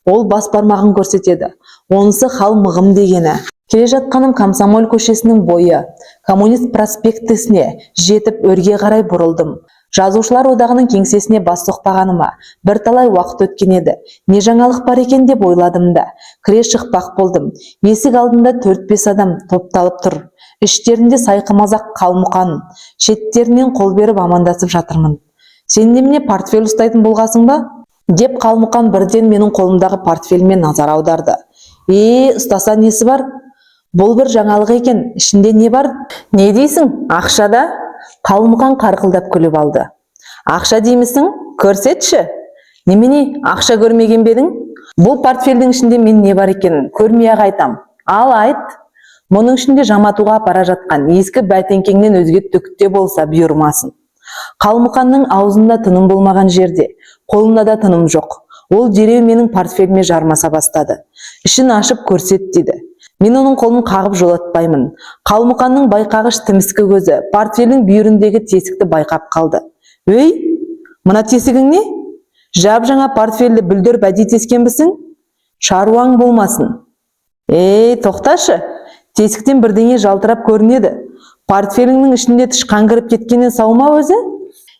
Ол бас бармағын көрсетеді. Онысы хал мығым дегені. Келе жатқаным Комсомол көшесінің бойы, Коммунист проспектісіне жетіп өрге қарай бұрылдым. Жазушылар одағының кеңсесіне бас соқпағаныма бірталай уақыт өткен еді. Не жаңалық бар екен деп ойладым да, кіре шықпақ болдым. Есік алдында 4-5 адам топталып тұр. Іштерінде сайқымазақ Қалмұқан, шеттерінен қол беріп амандасып жатырмын. Сен немене портфель ұстайтын болғасың ба? Деп Қалмұқан бірден менің қолымдағы портфеліме назар аударды. Ұстаса несі бар? Бұл бір жаңалық екен, ішінде не бар? Не дейсің? Ақшада? Қалмұқан қарқылдап күліп алды. Ақша деймісің? Көрсетші. Немене, ақша көрмеген бе едің? Бұл портфельдің ішінде мен не бар екенін көрмей-ақ айтам. Ал айт. Мұның ішінде жаматуға бара жатқан ескі бәтеңкеңнен өзге түкте болса бұйырмасын. Қалмұқанның аузында тыным болмаған жерде, қолында да тыным жоқ. Ол дереу менің портфеліме жармаса бастады. Ішін ашып көрсет деді. Мен оның қолын қағып жолатпаймын. Қалмұқанның байқағыш тіміскі көзі портфелдің бүйіріндегі тесікті байқап қалды. Өй, мына тесігің не? Жап жаңа портфелді бүлдір бәдей тескенбісің? Шаруаң болмасын. Тоқташы. Тесіктен бірдеңе жалтырап көрінеді. Портфеліңнің ішінде тышқан кіріп кеткеннен сау ма өзі?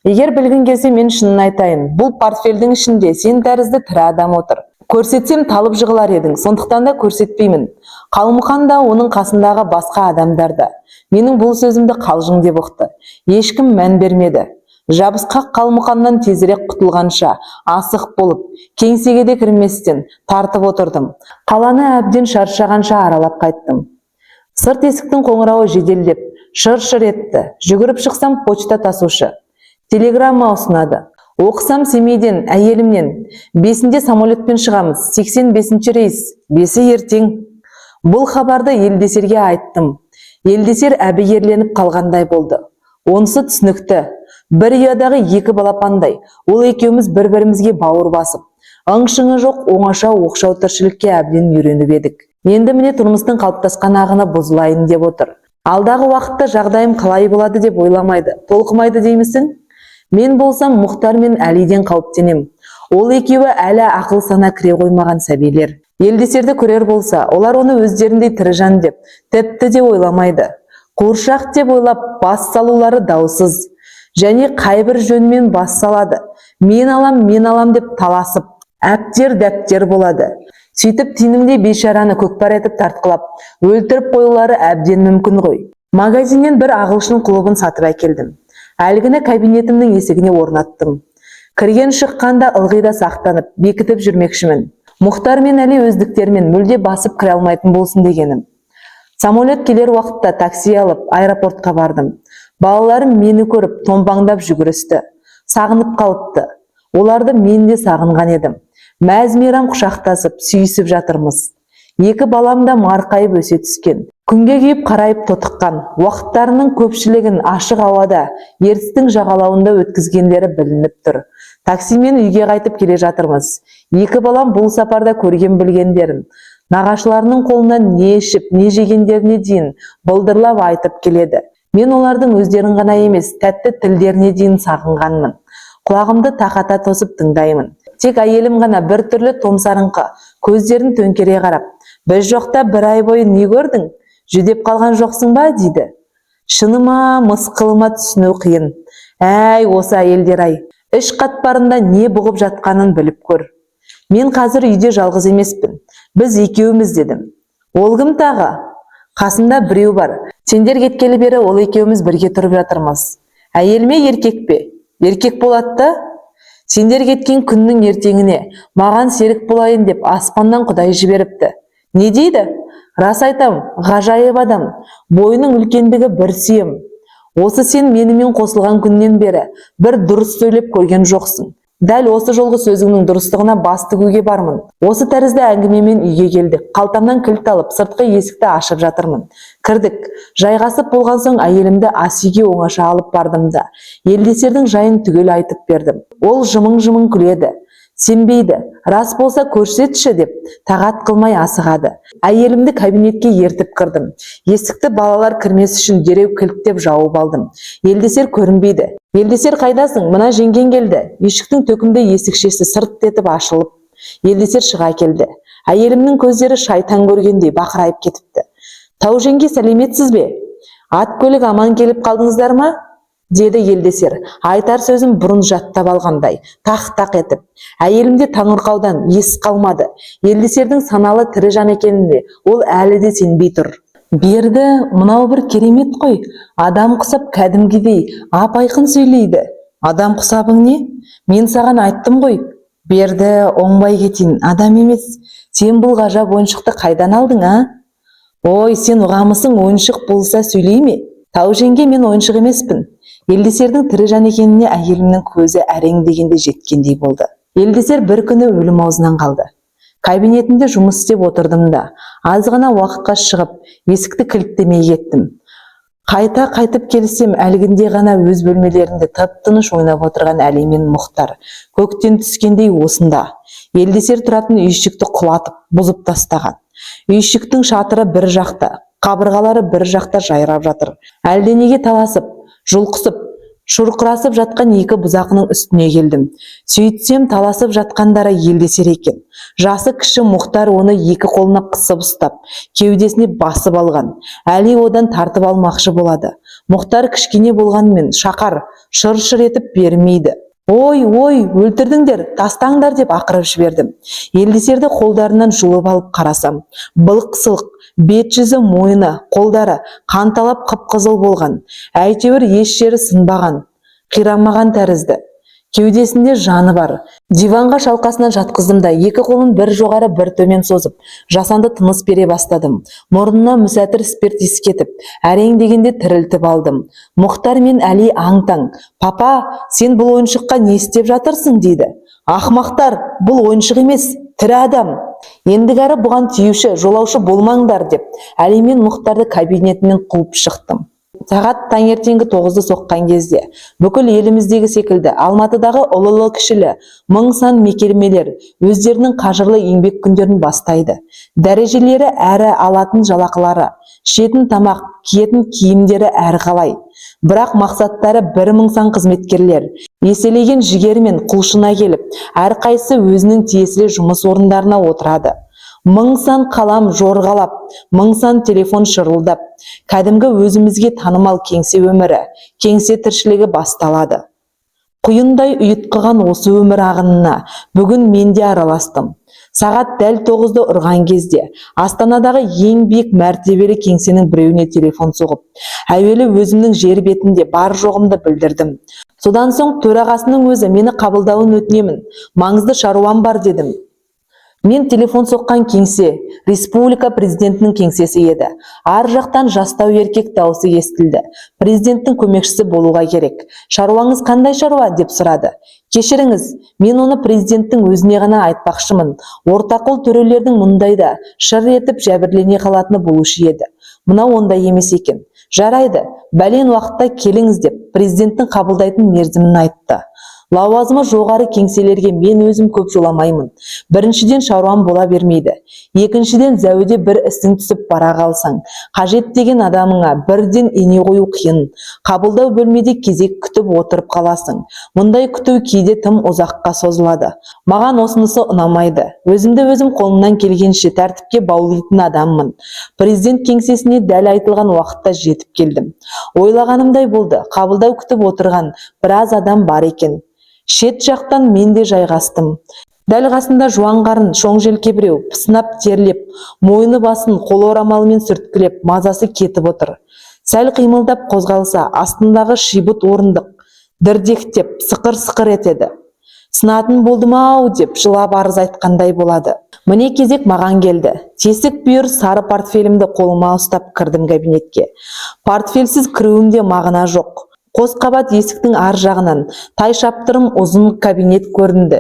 Егер білгің келсе, мен шынын айтайын. Бұл портфелдің ішінде сен тәрізді тірі адам отыр. Көрсетсем талып жығылар едің, сондықтан да көрсетпеймін. Қалмұқан да оның қасындағы басқа адамдар да менің бұл сөзімді қалжың деп ұқты. Ешкім мән бермеді. Жабысқақ Қалмұқаннан тезірек құтылғанша асық болып, кеңсеге де кірместен тартып отырдым. Қаланы әбден шаршағанша аралап қайттым. Сырт есіктің қоңырауы жеделдеп, шыр-шыр етті. Жүгіріп шықсам почта тасушы. Телеграмма ұсынады. Оқысам Семейден, әйелімнен. 5-де самолетпен шығамыз, 85-ші рейс, 5-і ертең. Бұл хабарды Елдесерге айттым. Елдесер әбігерленіп қалғандай болды. Онысы түсінікті. Бір ұядағы 2 балапандай. Ол екеуміз бір-бірімізге бауыр басып. Аңшыңы жоқ, оңаша оқшау тіршілікке әбден үйреніп едік. Енді міне тұрмыстың қалыптасқан ағыны бұзылайын деп отыр. Алдағы уақытта жағдайым қалай болады деп ойламайды, толқымайды деймісің? Мен болсам Мұхтар мен Әлиден қауіптенем. Ол екеуі әлі ақыл сана кіре қоймаған сәбилер. Елдесерді көрер болса, олар оны өздеріндей тірі жан деп, тіпті де ойламайды. Қуыршақ деп ойлап бас салулары даусыз. Және қайбір жөнмен бас салады. Мен алам деп таласып, әптер дәптер болады. Сөйтіп тинімдей бейшараны көкпар етіп тартқылап, өлтіріп қоюлары әбден мүмкін ғой. Магазиннен бір ағылшын клубын сатып әкелдім. Әлгіні кабинетімнің есігіне орнаттым. Кірген шыққанда ылғида сақтанып, бекітіп жүрмекшімін. Мұхтар мен Әли өздіктермен мүлде басып кіре алмайтын болсын дегенім. Самолет келер уақытта такси алып, аэропортқа бардым. Балаларым мені көріп, томбаңдап жүгірісті. Сағынып қалыпты. Оларды мен де сағынған едім. Мәз-мейрам құшақтасып, сүйісіп жатырмыз. 2 балам да марқайып өсе түскен. Күнге күйіп қарайып тотыққан. Уақыттарының көпшілігін ашық ауада, ертістің жағалауында өткізгендері білініп тұр. Таксимен үйге қайтып келе жатырмыз. Екі балам бұл сапарда көрген білгендерін, нағашыларының қолынан не ішіп, не жегендеріне дейін былдырлап айтып келеді. Мен олардың өздерін ғана емес, тәтті тілдеріне дейін сағынғанмын. Құлағымды тақата тосып тыңдаймын. Тек әйелім ғана бір түрлі томсарыңқы, көздерін төңкере қарап, біз жоқта бір ай бойы не көрдің? Жүдеп қалған жоқсың ба? дейді. Шыныма, мысқылыма түсіну қиын. Әй, осы әйелдер-ай, іш қатпарында не бұғып жатқанын біліп көр. Мен қазір үйде жалғыз емеспін. Біз екеуміз дедім. Ол кім тағы? Қасында біреу бар. Сендер кеткелі бері ол екеуміз бірге тұрып жатырмыз. Әйел ме, еркек пе? Еркек болады. Сендер кеткен күннің ертеңіне маған серік болайын деп аспаннан Құдай жіберіпті. Не дейді? Рас айтам, ғажайып адам. Бойының үлкендігі бір сүйем. Осы сен менімен қосылған күннен бері бір дұрыс сөйлеп көрген жоқсың. Дәл осы жолғы сөзіңнің дұрыстығына басты көге бармын. Осы тәрізді әңгімемен үйге келдік. Қалтамнан кілт алып, сыртқы есікті ашып жатырмын. Кірдік. Жайғасып болған соң әйелімді ас үйге оңаша алып бардым да, елдесердің жайын түгел айтып бердім. Ол жымың-жымың күледі. Сенбейді. Рас болса көрсетші деп тағат қылмай асығады. Әйелімді кабинетке ертіп кірдім. Есікті балалар кірмес үшін дереу кілттеп жауып алдым. Елдесер көрінбейді. Елдесер қайдасың? Мына жеңген келді. Үйшіктің төкімді есікшесі сырт етіп ашылып, Елдесер шыға келді. Әйелімнің көздері шайтан көргендей бақырайып кетіпті. Тау жеңге, сәлеметсіз бе? Ат көлік аман келіп қалдыңыздар ма? Деді Елдесер, айтар сөзін бұрын жаттап алғандай, тақ-тақ етіп. Әйелімде таңырқаудан ес қалмады. Елдесердің саналы тірі жан екеніне ол әлі де сенбей тұр. Берді, мынау бір керемет қой. Адам құсап кәдімгідей ап-айқын сөйлейді. Адам құсабың не? Мен саған айттым ғой. Берді, оңбай кетейін, адам емес. Сен бұл ғажап ойыншықты қайдан алдың, а? Ой, сен ұғамысың, ойыншық болса сөйлей ме? Тау жеңге, мен ойыншық емеспін. Елдесердің тірі жан екеніне әйелімнің көзі әрең дегенде жеткендей болды. Елдесер бір күні өлім аузынан қалды. Кабинетінде жұмыс істеп отырдым да, аз ғана уақытқа шығып, есікті кілттемей кеттім. Қайта қайтып келсем, әлгінде ғана өз бөлмелерінде тып-тыныш ойнап отырған Әли мен Мұхтар көктен түскендей осында. Елдесер тұратын үйшікті құлатып, бұзып тастаған. Үйшіктің шатыры бір жақта, қабырғалары бір жақта жайрап жатыр. Әлденеге таласып, жұлқысып, шұрқырасып жатқан екі бұзақының үстіне келдім. Сөйтсем, таласып жатқандары Елдесер екен. Жасы кіші Мұхтар оны екі қолына қысып ұстап, кеудесіне басып алған. Әли одан тартып алмақшы болады. Мұхтар кішкене болғанмен шақар, шыр-шыр етіп бермейді. Ой, өлтірдіңдер, тастаңдар деп ақырып жібердім. Елдесерді қолдарынан жұлып алып қарасам, былық-сылық, бет жүзі, мойны, қолдары қанталап қып-қызыл болған. Әйтеуір еш жері сынбаған, қирамаған тәрізді. Кеудесінде жаны бар. Диванға шалқасынан жатқыздым да, екі қолын бір жоғары бір төмен созып, жасанды тыныс бере бастадым. Мұрнына мүсәтір спирт иіскетіп, әрең дегенде тірілтіп алдым. Мұхтар мен Әли аң-таң. Папа, сен бұл ойыншыққа не істеп жатырсың дейді. Ақмақтар, бұл ойыншық емес, тірі адам. Ендігәрі бұған тиюші, жолаушы болмаңдар деп, Әли мен Мұхтарды кабинетінен қуып шықтым. Сағат таңертеңгі 9-ды соққан кезде бүкіл еліміздегі секілді Алматыдағы ұлылы-кішілі мың сан мекемелер өздерінің қажырлы еңбек күндерін бастайды. Дәрежелері әрі, алатын жалақылары, ішетін тамақ, киетін киімдері әрі қалай. Бірақ мақсаттары 1000 сан қызметкерлер еселеген жігермен құлшына келіп, әрқайсысы өзінің тиесілі жұмыс орындарына отырады. 1000 сан қалам жорғалап, 1000 сан телефон шырылдап, кәдімгі өзімізге танымал кеңсе өмірі, кеңсе тіршілігі басталады. Құйындай ұйытқыған осы өмір ағынына бүгін мен де араластым. Сағат дәл 9-ды ұрған кезде Астанадағы ең биік мәртебелі кеңсенің біреуіне телефон соғып, әуелі өзімнің жер бетінде бар жоғымды білдірдім. Содан соң төрағасының өзі мені қабылдауын өтінемін, маңызды шаруам бар дедім. Мен телефон соққан кеңсе республика президентінің кеңсесі еді. Ар жақтан жастау еркек дауысы естілді. Президенттің көмекшісі болуға керек. Шаруаңыз қандай шаруа деп сұрады. Кешіріңіз, мен оны президенттің өзіне ғана айтпақшымын. Ортақол төрелердің мұндайда шыр етіп жәбірлене қалатыны болушы еді. Мынау ондай емес екен. Жарайды, бәлен уақытта келіңіз деп президенттің қабылдайтын мерзімін айтты. Лауазымы жоғары кеңселерге мен өзім көп жоламаймын. Біріншіден шаруам бола бермейді. Екіншіден зәуде бір ісің түсіп бара қалсаң, қажет деген адамыңа бірден ене қою қиын. Қабылдау бөлмеде кезек күтіп отырып қаласың. Мұндай күту кейде тым ұзаққа созылады. Маған осынысы ұнамайды. Өзімді өзім қолымнан келгенше тәртіпке баулитын адаммын. Президент кеңсесіне дәл айтылған уақытта жетіп келдім. Ойлағанымдай болды. Қабылдау күтіп отырған біраз адам бар екен. Шет жақтан мен де жайғастым. Дәл қасында жуан қарын, шоң желке біреу, пысынап терлеп, мойны басын қол орамалымен сүрткілеп, мазасы кетіп отыр. Сәл қимылдап қозғалса, астындағы шибыт орындық дірдектеп, сықыр-сықыр етеді. Сынатын болдым-ау деп жылап арыз айтқандай болады. Міне кезек маған келді. Тесік бүйір сары портфелімді қолыма ұстап кірдім кабинетке. Портфельсіз кіруімде мағына жоқ. Қос қабат есіктің ар жағынан тай шаптырым ұзын кабинет көрінді.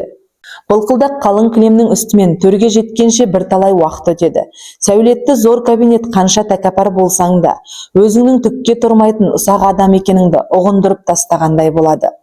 Былқылдақ қалың кілемнің үстімен төрге жеткенше бірталай уақыт өтеді. Сәулетті зор кабинет қанша тәкаппар болсаң да, өзіңнің түкке тұрмайтын ұсақ адам екеніңді ұғындырып тастағандай болады.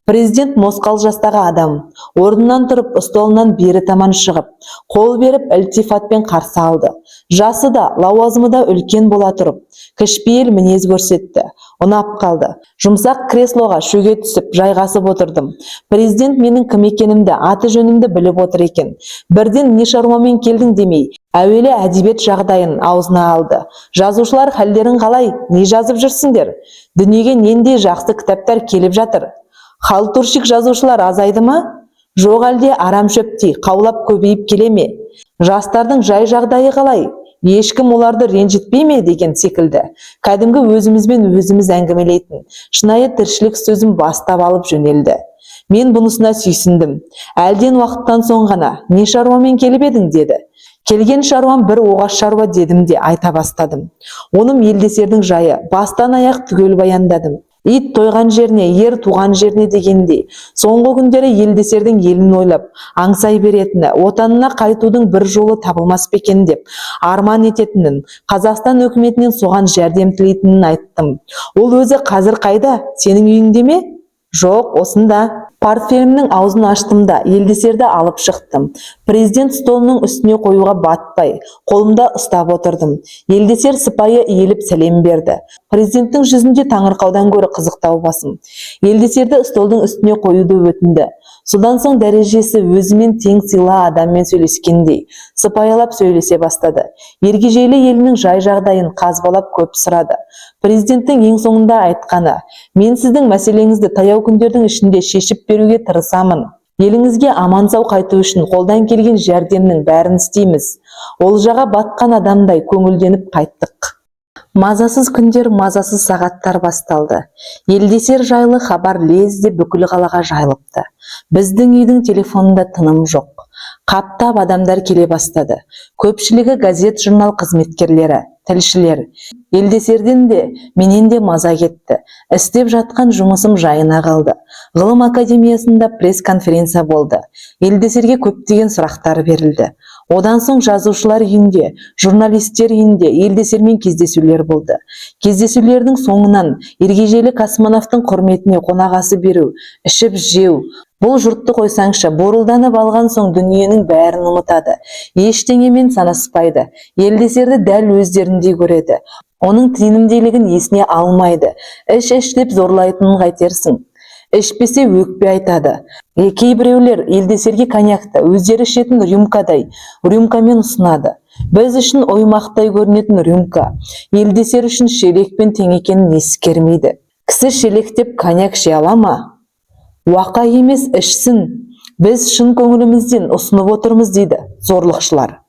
Президент мосқал жастағы адам. Орнынан тұрып, столынан бері таман шығып, қол беріп ілтифатпен қарсы алды. Жасы да, лауазымы да үлкен бола тұрып, кішіпейіл мінез көрсетті. Ұнап қалды. Жұмсақ креслоға шөге түсіп, жайғасып отырдым. Президент менің кім екенімді, аты жөнімді біліп отыр екен. Бірден не шаруамен келдің демей, әуелі әдебиет жағдайын аузына алды. Жазушылар хәлдерін қалай, не жазып жүрсіңдер? Дүниеге нендей жақсы кітаптар келіп жатыр? Халтуршик жазушылар азайды ма? Жоқ әлде арам шөптей қаулап көбейіп келе ме? Жастардың жай жағдайы қалай? Ешкім оларды ренжітпей ме деген секілді. Кәдімгі өзімізбен өзіміз әңгімелейтін шынайы тіршілік сөзім бастап алып жөнелді. Мен бұнысына сүйсіндім. Әлден уақыттан соң ғана не шаруамен келіп едің деді. Келген шаруам бір оғаш шаруа дедім де айта бастадым. Оным елдесердің жайы, бастан аяқ түгел баяндадым. Ит тойған жеріне, ер туған жеріне дегендей, соңғы күндері елдесердің елін ойлап, аңсай беретіні, отанына қайтудың бір жолы табылмас па екен деп арман ететінін, Қазақстан үкіметінен соған жәрдем тілейтінін айттым. Ол өзі қазір қайда? Сенің үйіңде ме? Жоқ, осында. Портфелімнің аузын аштым да, елдесерді алып шықтым. Президент столының үстіне қоюға батпай, қолымда ұстап отырдым. Елдесер сыпайы иіліп сәлем берді. Президенттің жүзінде таңырқаудан гөрі қызықтау басым. Елдесерді столдың үстіне қоюды өтінді. Содан соң дәрежесі өзімен тең сыйла адаммен сөйлескендей, сыпайылап сөйлесе бастады. Ергежейлі елінің жай жағдайын қазбалап көп сұрады. Президенттің ең соңында айтқаны: мен сіздің мәселеңізді таяу күндердің ішінде шешіп беруге тырысамын. Еліңізге аман сау қайту үшін қолдан келген жәрдемнің бәрін істейміз. Олжаға батқан адамдай көңілденіп қайттық. Мазасыз күндер, мазасыз сағаттар басталды. Елдесер жайлы хабар лезде бүкіл қалаға жайылыпты. Біздің үйдің телефонында тыным жоқ. Қаптап адамдар келе бастады. Көпшілігі газет, журнал қызметкерлері, тілшілер. Елдесерден де, менен де маза кетті. Істеп жатқан жұмысым жайына қалды. Ғылым академиясында пресс-конференция болды. Елдесерге көптеген сұрақтар берілді. Одан соң жазушылар үйінде, журналистер үйінде елдесермен кездесулер болды. Кездесулердің соңынан ергежейлі космонавтың құрметіне қонағасы беру, ішіп жеу. Бұл жұртты қойсаңшы, борылданып алған соң дүниенің бәрін ұмытады. Ештеңемен санаспайды. Елдесерді дәл өздеріндей көреді. Оның тиімділігін есіне алмайды. Іш деп зорлайтынын қайтерсің. Ішпесе өкпе айтады. Кейбіреулер елдесерге коньякты өздері ішетін рюмкамен ұсынады. Біз үшін оймақтай көрінетін рюмка, елдесер үшін шелекпен тең екенін ескермейді. Кісі шелектеп коньяк іше ала ма? Уақа емес, ішсін. Біз шын көңілімізден ұсынып отырмыз дейді зорлықшылар.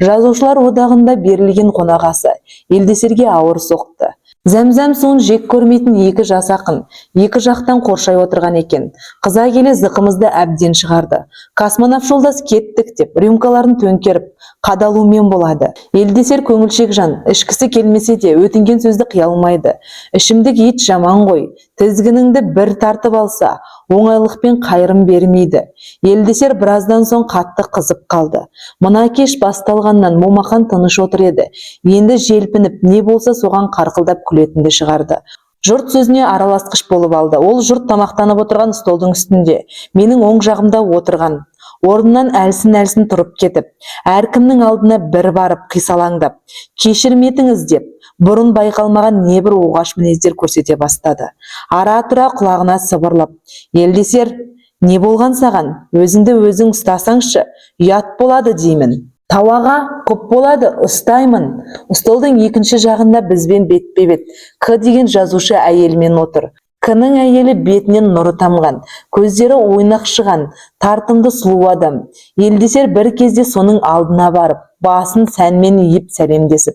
Жазушылар одағында берілген қонағасы елдесерге ауыр соқты. Зәмзәм суын жек көрмейтін екі жас ақын екі жақтан қоршай отырған екен. Қыза келе зықымызды әбден шығарды. Космонавт жолдас кеттік деп рюмкаларын төңкеріп қадалумен болады. Елдесер көңілшек жан, ішкісі келмесе де өтінген сөзді қия алмайды. Ішімдік ет жаман ғой, тізгініңді бір тартып алса, оңайлықпен қайырым бермейді. Елдесер біраздан соң қатты қызып қалды. Мына кеш басталғаннан момақан тыныш отыр еді. Енді желпініп, не болса соған қарқылдап күлетінді шығарды. Жұрт сөзіне араласқыш болып алды. Ол жұрт тамақтанып отырған столдың үстінде, менің оң жағымда отырған. Орнынан әлсін-әлсін тұрып кетіп, әркімнің алдына бір барып қисалаңдап, кешірім етіңіз деп, бұрын байқалмаған небір оғаш мінездер көрсете бастады. Ара-тұра құлағына сыбырлап, елдесер, не болған саған? Өзіңді өзің ұстасаңшы, ұят болады деймін. Тауаға, көп болады, ұстаймын. Столдың екінші жағында бізбен бетпе-бет К деген жазушы әйелмен отыр. К-ның әйелі бетінен нұры тамған, көздері ойнақшыған, тартымды сұлу адам. Елдесер бір кезде соның алдына барып, басын сәнмен иіп сәлемдесіп,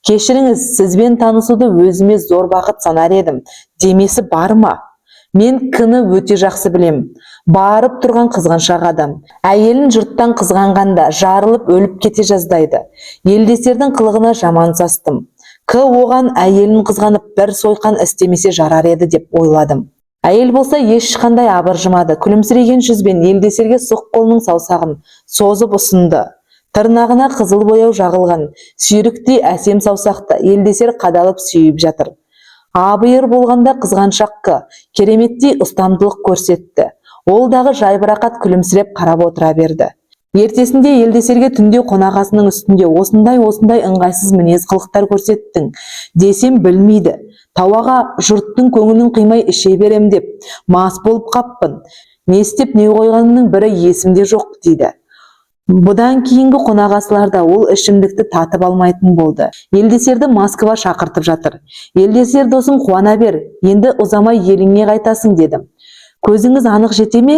кешіріңіз, сізбен танысуды өзіме зор бақыт санар едім, демесі бар ма? Мен К-ны өте жақсы білем. Барып тұрған қызғаншақ адам. Әйелін жұрттан қызғанғанда жарылып өліп кете жаздайды. Елдесердің қылығына жаман састым. К оған әйелін қызғанып бір сойқан істемесе жарар еді деп ойладым. Әйел болса ешқандай абыржымады. Күлімсіреген жүзбен елдесерге сұқ қолының саусағын созып ұсынды. Тырнағына қызыл бояу жағылған, сүйріктей әсем саусақты елдесер қадалып сүйіп жатыр. Абайыр болғанда қызғаншақ К кереметтей ұстамдылық көрсетті. Ол дағы жайбарақат күлімсіреп қарап отыра берді. Ертесінде елдесерге түнде қонақасының үстінде осындай ыңғайсыз мінез қылықтар көрсеттің десем білмейді. Тауаға, жұрттың көңілін қимай іше берем деп мас болып қаппын. Не істеп не қойғанымның бірі есімде жоқ дейді. Бұдан кейінгі қонақасыларда ол ішімдікті татып алмайтын болды. Елдесерді Москва шақыртып жатыр. Елдесер досым, қуана бер, енді ұзамай еліңе қайтасың дедім. Көзіңіз анық жете ме?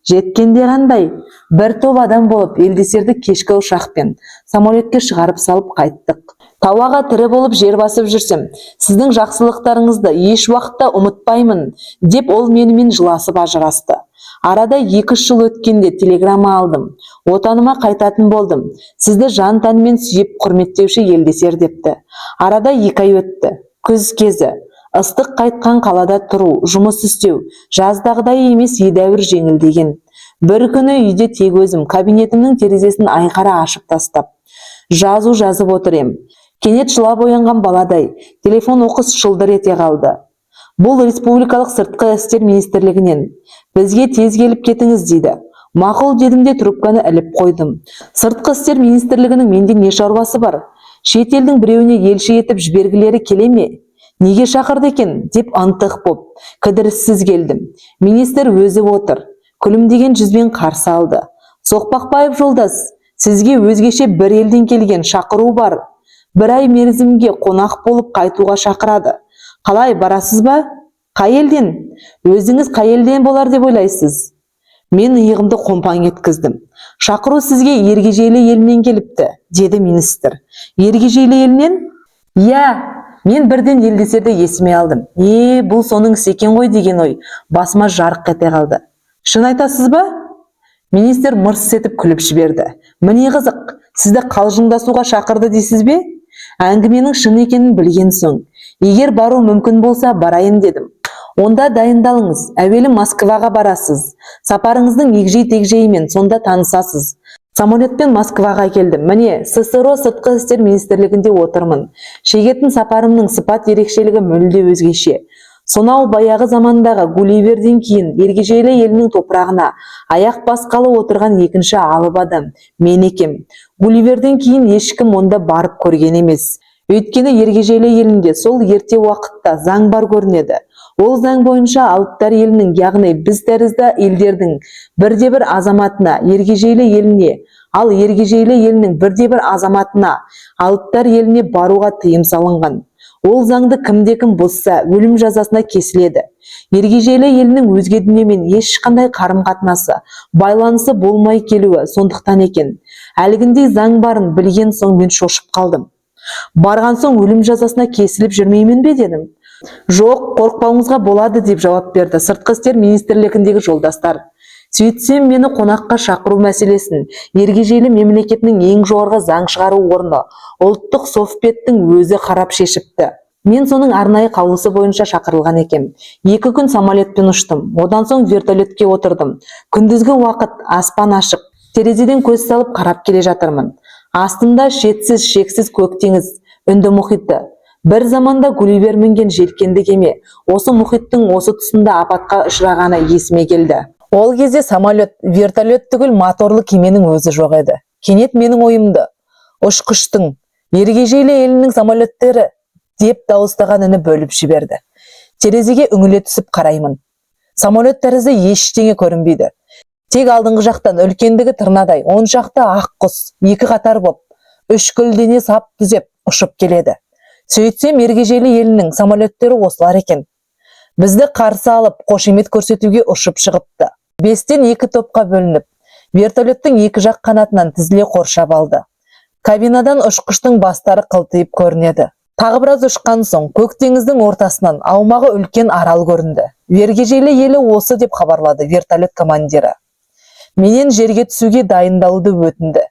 Жеткенде қандай? Бір топ адам болып елдесерді кешкі ұшақпен самолетке шығарып салып қайттық. Тауаға тірі болып жер басып жүрсем, сіздің жақсылықтарыңызды еш уақытта ұмытпаймын, деп ол менімен жыласып ажырасты. Арада 2 жыл өткенде телеграмма алдым. Отаныма қайтатын болдым. Сізді жан-тәнмен сүйіп құрметтеуші елдесер депті. Арада 2 ай өтті. Күз кезі. Ыстық қайтқан қалада тұру, жұмыс істеу, жаздағыдай емес едәуір жеңілдеген. Бір күні үйде тек өзім кабинетімнің терезесін айқара ашып тастап, жазу жазып отыр ем. Кенет жылап оянған баладай, телефон оқыс шылдыр ете қалды. Бұл Республикалық Сыртқы істер министрлігінен. Бізге тез келіп кетіңіз дейді. Мақұл дедім де трубканы іліп қойдым. Сыртқы істер министрлігінің менде не шаруасы бар? Шет елдің біреуіне елші етіп жібергілері келе ме? Неге шақырды екен деп антық боп, кідіріссіз келдім. Министр өзі отыр. Күлімдеген жүзбен қарсы алды. Соқпақбаев жолдас, сізге өзгеше бір елден келген шақыру бар. 1 ай мерзімге қонақ болып қайтуға шақырады. Қалай, барасыз ба? Қай елден? Өзіңіз қай елден болар деп ойлайсыз? Мен иығымды қомпаң еткіздім. Шақыру сізге Ергежейлі елінен келіпті, деді министр. Ергежейлі елінен? Иә. Мен бірден елдесерді есіме алдым. Бұл соның ісі екен ғой деген ой басыма жарық ете қалды. Шын айтасыз ба? Министр мырс етіп күліп жіберді. Міне қызық, сізді қалжыңдасуға шақырды дейсіз бе? Әңгіменің шын екенін білген соң, егер бару мүмкін болса барайын дедім. Онда дайындалыңыз, әуелі Москваға барасыз. Сапарыңыздың егжей-тегжейімен сонда танысасыз. Самолетпен Москваға келдім. Міне, СССР Сыртқы істер министрлігінде отырмын. Шегетін сапарымның сыпат ерекшелігі мүлде өзгеше. Сонау баяғы замандағы Гулливерден кейін Ергежейлі елінің топырағына аяқ басқалы отырған екінші алып адам мен екем. Гулливерден кейін ешкім онда барып көрген емес. Өйткені Ергежейлі елінде сол ерте уақытта заң бар көрінеді. Ол заң бойынша алыптар елінің, яғни біз тәрізді елдердің бірде-бір азаматына Ергежейлі еліне, ал Ергежейлі елінің бірде-бір азаматына алыптар еліне баруға тыйым салынған. Ол заңды кімде-кім бұзса өлім жазасына кесіледі. Ергежейлі елінің өзге дүниемен ешқандай қарым-қатынасы, байланысы болмай келуі сондықтан екен. Әлгіндей заң барын білген соң мен шошып қалдым. Барған соң өлім жазасына кесіліп жүрмеймін бе дедім. Жоқ, қорықпауыңызға болады деп жауап берді Сыртқы істер министрлігіндегі жолдастар. Сөйтсем мені қонаққа шақыру мәселесін Ергежейлі мемлекетінің ең жоғарғы заң шығару орны ұлттық совпеттің өзі қарап шешіпті. Мен соның арнайы қаулысы бойынша шақырылған екем. 2 күн самолетпен ұштым. Одан соң вертолетке отырдым. Күндізгі уақыт, аспан ашық. Терезеден көз салып қарап келе жатырмын. Астында шетсіз шексіз көк теңіз, үнді мұхиты. Бір заманда Гулливер мінген желкенді кеме осы мұхиттың осы тұсында апатқа ұшырағаны есіме келді. Ол кезде самолет, вертолет түгіл моторлы кеменің өзі жоқ еді. Кенет менің ойымды ұшқыштың ергежейлі елінің самолеттері деп дауыстаған үні бөліп жіберді. Терезеге үңіле түсіп қараймын. Самолет тәрізді ештеңе көрінбейді. Тек алдыңғы жақтан үлкендігі тырнадай 10 шақты ақ құс екі қатар боп, үш гүлдене сап түзеп ұшып келеді. Сөйтсем ергежейлі елінің самолеттері осылар екен. Бізді қарсы алып, қошемет көрсетуге ұшып шығыпты. 5-тен 2 топқа бөлініп, вертолеттің екі жақ қанатынан тізіле қоршап алды. Кабинадан ұшқыштың бастары қылтиып көрінеді. Тағы біраз ұшқан соң, көк теңіздің ортасынан аумағы үлкен арал көрінді. Ергежейлі елі осы деп хабарлады вертолет командирі. Менен жерге түсуге дайындалуды өтінді.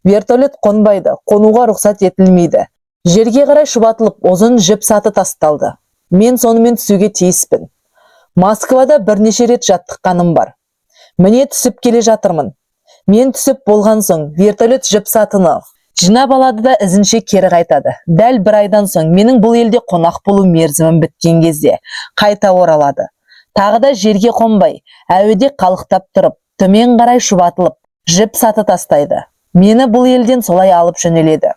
Вертолет қонбайды, қонуға рұқсат етілмейді. Жерге қарай шұбатылып, ұзын жіп саты тасталды. Мен сонымен түсуге тиіспін. Москвада бірнеше рет жаттыққаным бар. Міне түсіп келе жатырмын. Мен түсіп болған соң, вертолет жіп сатыны жинап алады да ізінше кері қайтады. Дәл бір айдан соң менің бұл елде қонақ болу мерзімім біткен кезде қайта оралады. Тағы да жерге қонбай, әуеде қалықтап тұрып, төмен қарай шұбатылып, жіп саты тастайды. Мені бұл елден солай алып жөнеледі.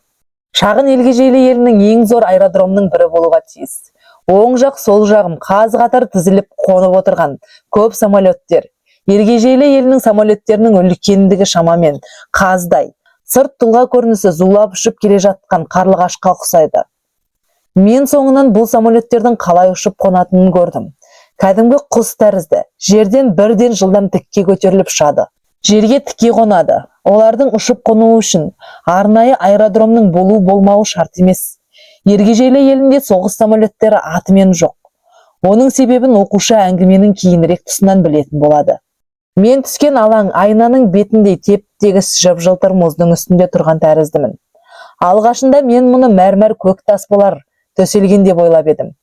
Шағын ергежейлі елінің ең зор аэродромның бірі болуға тиіс. Оң жақ, сол жағым қаз-қатар тізіліп қонып отырған көп самолеттер. Ергежейлі елінің самолеттерінің үлкендігі шамамен қаздай. Сырт тұлға көрінісі зулап ұшып келе жатқан қарлығашқа ұқсайды. Мен соңынан бұл самолеттердің қалай ұшып қонатынын көрдім. Кәдімгі құс тәрізді, жерден бірден жылдам тікке көтеріліп ұшады. Жерге тіке қонады. Олардың ұшып қонуы үшін арнайы аэродромның болу-болмауы шарт емес. Ергежейлі елінде соғыс самолеттері атымен жоқ. Оның себебін оқушы әңгіменің кейінірек тұсынан білетін болады. Мен түскен алаң айнаның бетіндей теп-тегіс жып-жылтыр мұздың үстінде тұрған тәріздімін. Алғашында мен мұны мәрмәр көк тас болар төселген деп ойлап едім.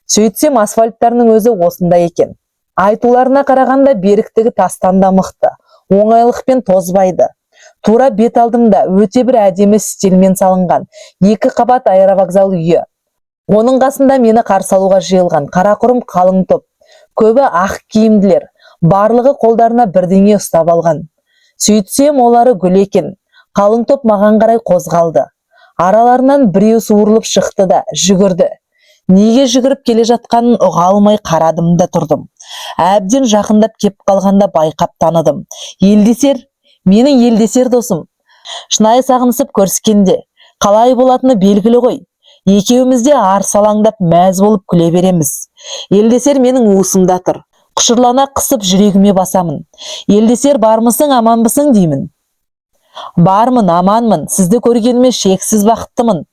Сөйтсем асфальттарының өзі осында екен. Айтуларына қарағанда беріктігі тастан да мықты, оңайлықпен тозбайды. Тура бет алдымда өте бір әдемі стильмен салынған 2 қабат аэровокзал үйі. Оның қасында мені қарсы алуға жиылған қарақұрым қалың топ. Көбі ақ киімділер, барлығы қолдарына бірдеңе ұстап алған. Сөйтсем олары гүл екен. Қалың топ маған қарай қозғалды. Араларынан біреу суырылып шықты да жүгірді. Неге жүгіріп келе жатқанын ұға алмай қарадым да тұрдым. Әбден жақындап кеп қалғанда байқап таныдым. Елдесер, менің елдесер досым. Шынайы сағынысып көріскенде қалай болатыны белгілі ғой. Екеумізде арсалаңдап мәз болып күле береміз. Елдесер менің уысымда тұр. Құшырлана қысып жүрегіме басамын. Елдесер бармысың, аманбысың деймін. Бармын, аманмын, сізді көргеніме шексіз бақыттымын.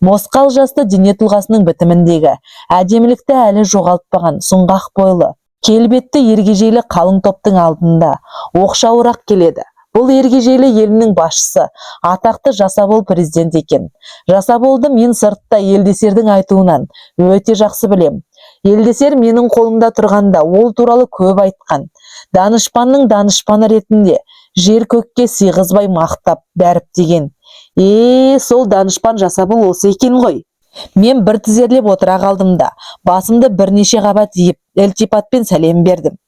Мосқал жасты дене тұлғасының бітіміндегі әдемілікті әлі жоғалтпаған сұңғақ бойлы, келбетті ергежейлі қалың топтың алдында оқшауырақ келеді. Бұл ергежейлі елінің басшысы, атақты Жасабол президент екен. Жасаболды мен сыртта Елдесердің айтуынан өте жақсы білем. Елдесер менің қолымда тұрғанда ол туралы көп айтқан. Данышпанның данышпаны ретінде жер көкке сыйғызбай мақтап дәріптеген. Сол данышпан Жасабол осы екен ғой. Мен бір тізерлеп отыра қалдым да, басымды бірнеше қабат иіп, ілтипатпен сәлем бердім.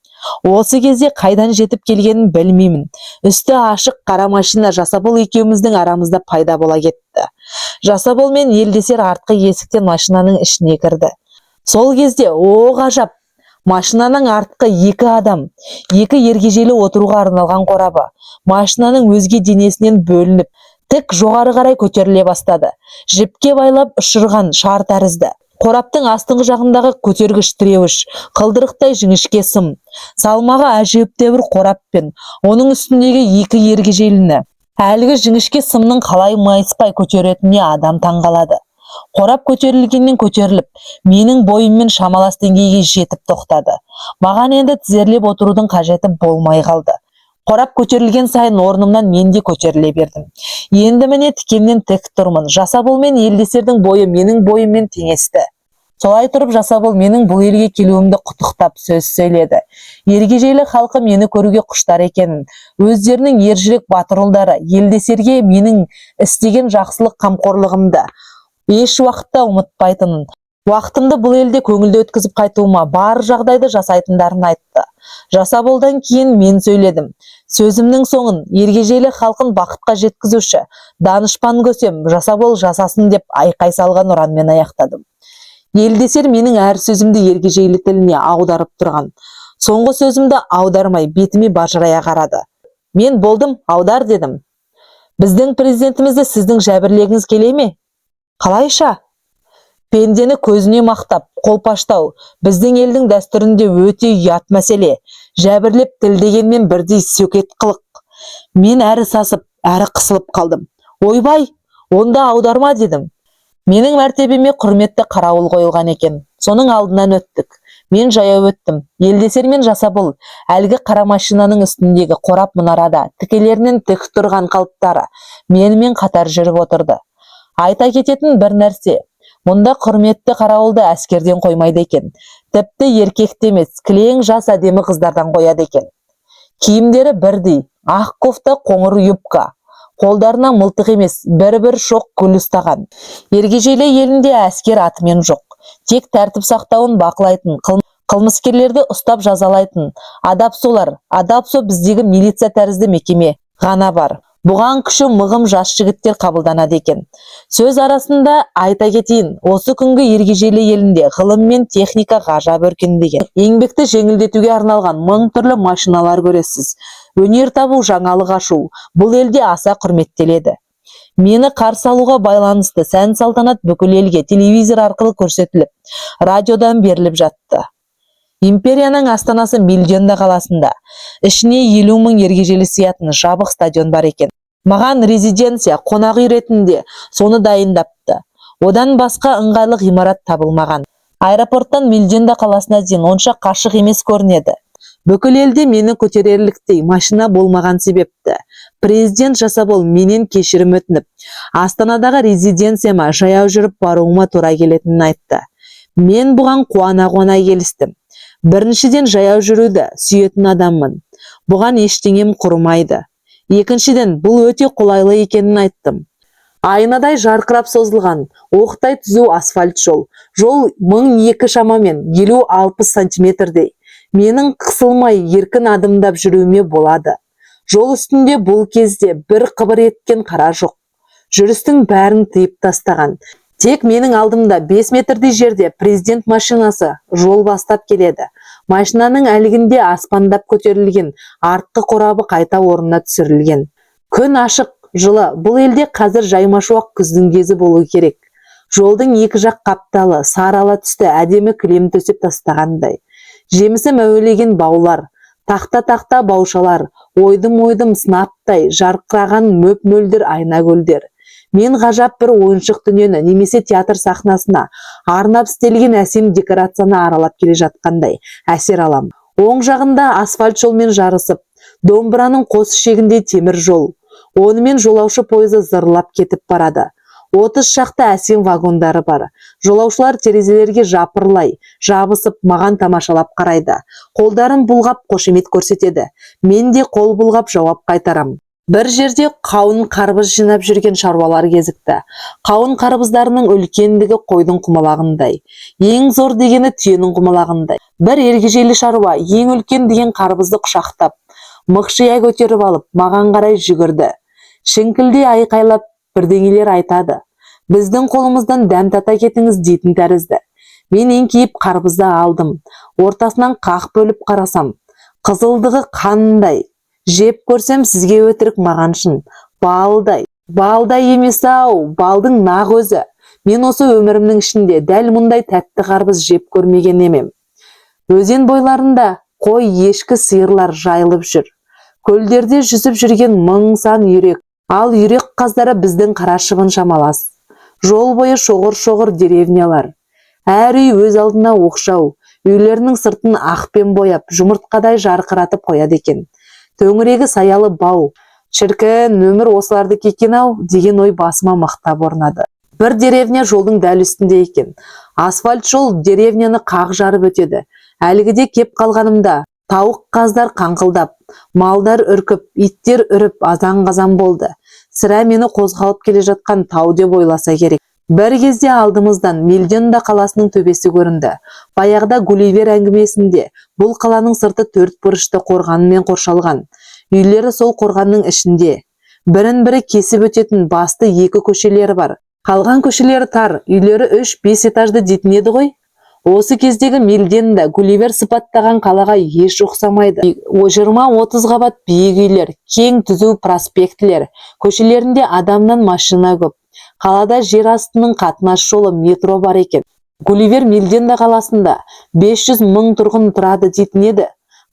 Осы кезде қайдан жетіп келгенін білмеймін. Үсті ашық қара машина Жасабол екеуміздің арамызда пайда бола кетті. Жасабол мен Елдесер артқы есіктен машинаның ішіне кірді. Сол кезде, ғажап, машинаның артқы 2 адам, 2 ергежейлі отыруға арналған қорабы, машинаның өзге денесінен бөлініп, тік жоғары қарай көтеріле бастады. Жіпке байлап ұшырған шар тәрізді. Қораптың астыңғы жағындағы көтергіш тіреуіш, қылдырықтай жіңішке сым. Салмағы әжептәуір қораппен, оның үстіндегі 2 ергежейліні. Әлгі жіңішке сымның қалай майыспай көтеретініне адам таңғалады. Қорап көтерілгеннен көтеріліп, менің бойыммен шамалас деңгейге жетіп тоқтады. Маған енді тізерлеп отырудың қажеті болмай қалды. Қорап көтерілген сайын орнымнан мен де көтеріле бердім. Енді міне тікеннен тік тұрмын. Жасабол мен Елдесердің бойы менің бойыммен теңесті. Солай тұрып Жасабол менің бұл елге келуімді құттықтап сөз сөйледі. Ергежейлі халқы мені көруге құштар екенін, өздерінің ержүрек батыр ұлдары Елдесерге менің істеген жақсылық қамқорлығымды, еш уақытта ұмытпайтынын, уақытымды бұл елде көңілді өткізіп қайтуыма бар жағдайды жасайтындарын айтты. Жасаболдан кейін мен сөйледім. Сөзімнің соңын ергежейлі халқын бақытқа жеткізуші данышпан көсем Жасабол жасасын деп айқай салған ұранмен аяқтадым. Елдесер менің әр сөзімді ергежейлі тіліне аударып тұрған. Соңғы сөзімді аудармай бетіме бажырая қарады. Мен болдым, аудар дедім. Біздің президентімізді сіздің жәбірлегіңіз келе ме? Қалайша? Пендені көзіне мақтап, қолпаштау, біздің елдің дәстүрінде өте ұят мәселе. Жәбірлеп тіл дегенмен бірдей сөкет қылық. Мен әрі сасып, әрі қысылып қалдым. Ойбай, онда аударма дедім. Менің мәртебеме құрметті қарауыл қойылған екен. Соның алдынан өттік. Мен жаяу өттім. Елдесер мен Жасабол әлгі қара машинаның үстіндегі қорап мұнарада тікелерінен тік тұрған қалыптары менімен қатар жүріп отырды. Айта кететін бір нәрсе. Мұнда құрметті қарауылды әскерден қоймайды екен. Тіпті еркекті емес, кілең жас әдемі қыздардан қояды екен. Киімдері бірдей, ақ кофта, қоңыр юбка. Қолдарына мылтық емес, бір-бір шоқ гүл ұстаған. Ергежейлі елінде әскер атымен жоқ. Тек тәртіп сақтауын бақылайтын, қылмыскерлерді ұстап жазалайтын. Адап солар, адап со біздегі милиция тәрізді мекеме ғана бар. Бұған күші мығым жас жігіттер қабылданады екен. Сөз арасында айта кетейін, осы күнгі ергежейлі елінде ғылым мен техника ғажап өркендеген. Еңбекті жеңілдетуге арналған мың түрлі машиналар көресіз. Өнер табу, жаңалық ашу бұл елде аса құрметтеледі. Мені қарсы алуға байланысты сән салтанат бүкіл елге телевизор арқылы көрсетіліп, радиодан беріліп жатты. Империяның астанасы Мильденда қаласында. Ішіне 50 мың ергежейлі сиятын жабық стадион бар екен. Маған резиденция, қонақ үй ретінде соны дайындапты. Одан басқа ыңғайлы ғимарат табылмаған. Аэропорттан Мильденда қаласына дейін онша қашық емес көрінеді. Бүкіл елде мені көтерерліктей машина болмаған себепті президент Жасабол менен кешірім өтініп, Астанадағы резиденцияма жаяу жүріп баруыма тура келетінін айтты. Мен бұған қуана келістім. Біріншіден, жаяу жүруді сүйетін адаммын. Бұған ештеңем құрмайды. Екіншіден, бұл өте қолайлы екенін айттым. Айнадай жарқырап созылған, оқтай түзу асфальт жол. Жол 1200 шамамен 50-60 сантиметрдей. Менің қысылмай еркін адымдап жүруіме болады. Жол үстінде бұл кезде бір қыбыр еткен қара жоқ. Жүрістің бәрін тыйып тастаған. Тек менің алдымда 5 метрдей жерде президент машинасы жол бастап келеді. Машинаның әлгінде аспандап көтерілген, артқы қорабы қайта орнына түсірілген. Күн ашық, жылы, бұл елде қазір жаймашуақ күздің кезі болу керек. Жолдың екі жақ қапталы, сарала түсті әдемі кілем төсеп тастағандай. Жемісі мәуелеген баулар, тақта баушалар, ойдым сынаптай жарқыраған мөп-мөлдір айна гүлдер. Мен ғажап бір ойыншық дүниені немесе театр сахнасына арнап істелген әсем декорацияны аралап келе жатқандай әсер алам. Оң жағында асфальт жолмен жарысып, домбыраның қос шегінде темір жол. Онымен жолаушы пойызы зырлап кетіп барады. 30 шақты әсем вагондары бар. Жолаушылар терезелерге жапырлай, жабысып маған тамашалап қарайды. Қолдарын бұлғап қошемет көрсетеді. Мен де қол бұлғап жауап қайтарам. Бір жерде қауын қарбыз жинап жүрген шаруалар кезікті. Қауын қарбыздарының үлкендігі қойдың құмалағындай. Ең зор дегені түйенің құмалағындай. Бір ергежейлі шаруа ең үлкен деген қарбызды құшақтап, мықшия көтеріп алып, маған қарай жүгірді. Шіңкілдей айқайлап бірдеңелер айтады. Біздің қолымыздан дәм тата кетіңіз дейтін тәрізді. Мен еңкейіп қарбызды алдым. Ортасынан қақ бөліп қарасам, қызылдығы қандай. Жеп көрсем сізге өтірік маған шын. Балдай емес ау, балдың нақ өзі. Мен осы өмірімнің ішінде дәл мұндай тәтті қарбыз жеп көрмеген емем. Өзен бойларында қой, ешкі, сиырлар жайылып жүр. Көлдерде жүзіп жүрген мың сан үйрек. Ал үйрек қаздары біздің қарашығын шамалас. Жол бойы шоғыр деревнялар. Әр үй өз алдына оқшау. Үйлерінің сыртын ақпен бояп, жұмыртқадай жарқыратып қояды екен. Төңірегі саялы бау. Шіркін, өмір осыларды кекен-ау деген ой басыма мықтап орнады. Бір деревня жолдың дәл үстінде екен. Асфальт жол деревняны қақ жарып өтеді. Әлгіде кеп қалғанымда тауық қаздар қаңқылдап, малдар үркіп, иттер үріп азан-қазан болды. Сірә мені қозғалып келе жатқан тау деп ойласа керек. Бір кезде алдымыздан Мильденда қаласының төбесі көрінді. Баяғыда Гулливер әңгімесінде бұл қаланың сырты 4 бұрышты қорғанмен қоршалған. Үйлері сол қорғанның ішінде. Бірін-бірі кесіп өтетін басты 2 көшелері бар. Қалған көшелері тар, үйлері 3-5 этажды дейтін еді ғой. Осы кездегі Мильденда Гулливер сипаттаған қалаға еш ұқсамайды. 20-30 қабат биік үйлер, кең түзу проспектілер, көшелерінде адамнан машина көп. Қалада жер астының қатынас жолы метро бар екен. Гулливер Мильденда қаласында 500 мың тұрғын тұрады дейтін еді.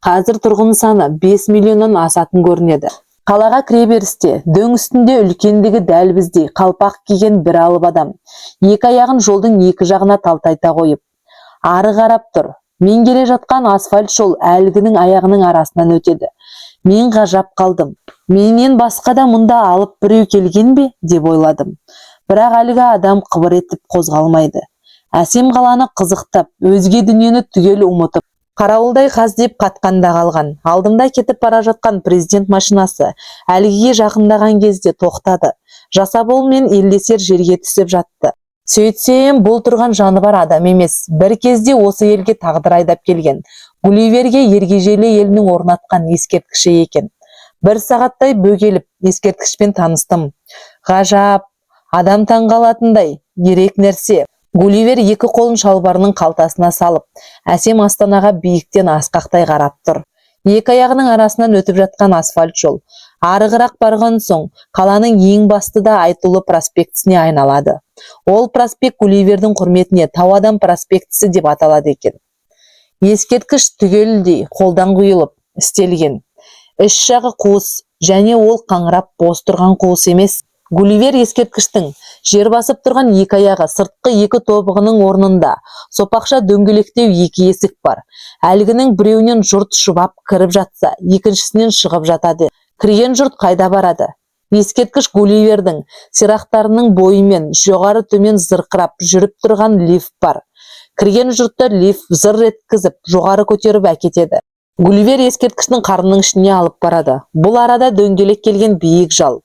Қазір тұрғын саны 5 миллионнан асатын көрінеді. Қалаға кіреберісте дөң үстінде үлкендігі дәл біздей қалпақ киген бір алып адам. 2 аяғын жолдың 2 жағына талтайта қойып. Ары қарап тұр. Мен келе жатқан асфальт жол әлгінің аяғының арасынан өтеді. Мен ғажап қалдым. Менен басқа да мұнда алып біреу келген бе деп ойладым. Бірақ әлгі адам қыбыр етіп қозғалмайды. Әсем қаланы қызықтап, өзге дүниені түгел ұмытып, қарауылдай қаздеп қатқанда қалған. Алдымда кетіп бара жатқан президент машинасы әлгіге жақындаған кезде тоқтады. Жасабол мен елдесер жерге түсіп жатты. Сөйтсем, бұл тұрған жаны бар адам емес. Бір кезде осы елге тағдыр айдап келген. Гулливерге ергежейлі елінің орнатқан ескерткіші екен. 1 сағаттай бөгеліп, ескерткішпен таныстым. Ғажап, адам таңғалатындай, ерек нәрсе. Гулливер 2 қолын шалбарының қалтасына салып, әсем астанаға биіктен асқақтай қарап тұр. 2 аяғының арасынан өтіп жатқан асфальт жол. Арығырақ барған соң, қаланың ең басты да айтулы проспектісіне айналады. Ол проспект Гулливердің құрметіне Тау адам проспектісі деп аталады екен. Ескерткіш түгелдей қолдан құйылып, істелген. Үш жағы қуыс, және ол қаңырап бос тұрған қуыс емес. Гулливер ескерткіштің жер басып тұрған 2 аяғы сыртқы 2 тобығының орнында сопақша дөңгелектеу 2 есік бар. Әлгінің біреуінен жұрт шұбап кіріп жатса, екіншісінен шығып жатады. Кірген жұрт қайда барады? Ескерткіш Гулливердің сирақтарының бойымен жоғары төмен зырқырап жүріп тұрған лифт бар. Кірген жұртты лифт зыр еткізіп, жоғары көтеріп әкетеді. Гулливер ескерткіштің қарынның ішіне алып барады. Бұл арада дөңгелек келген биік жал.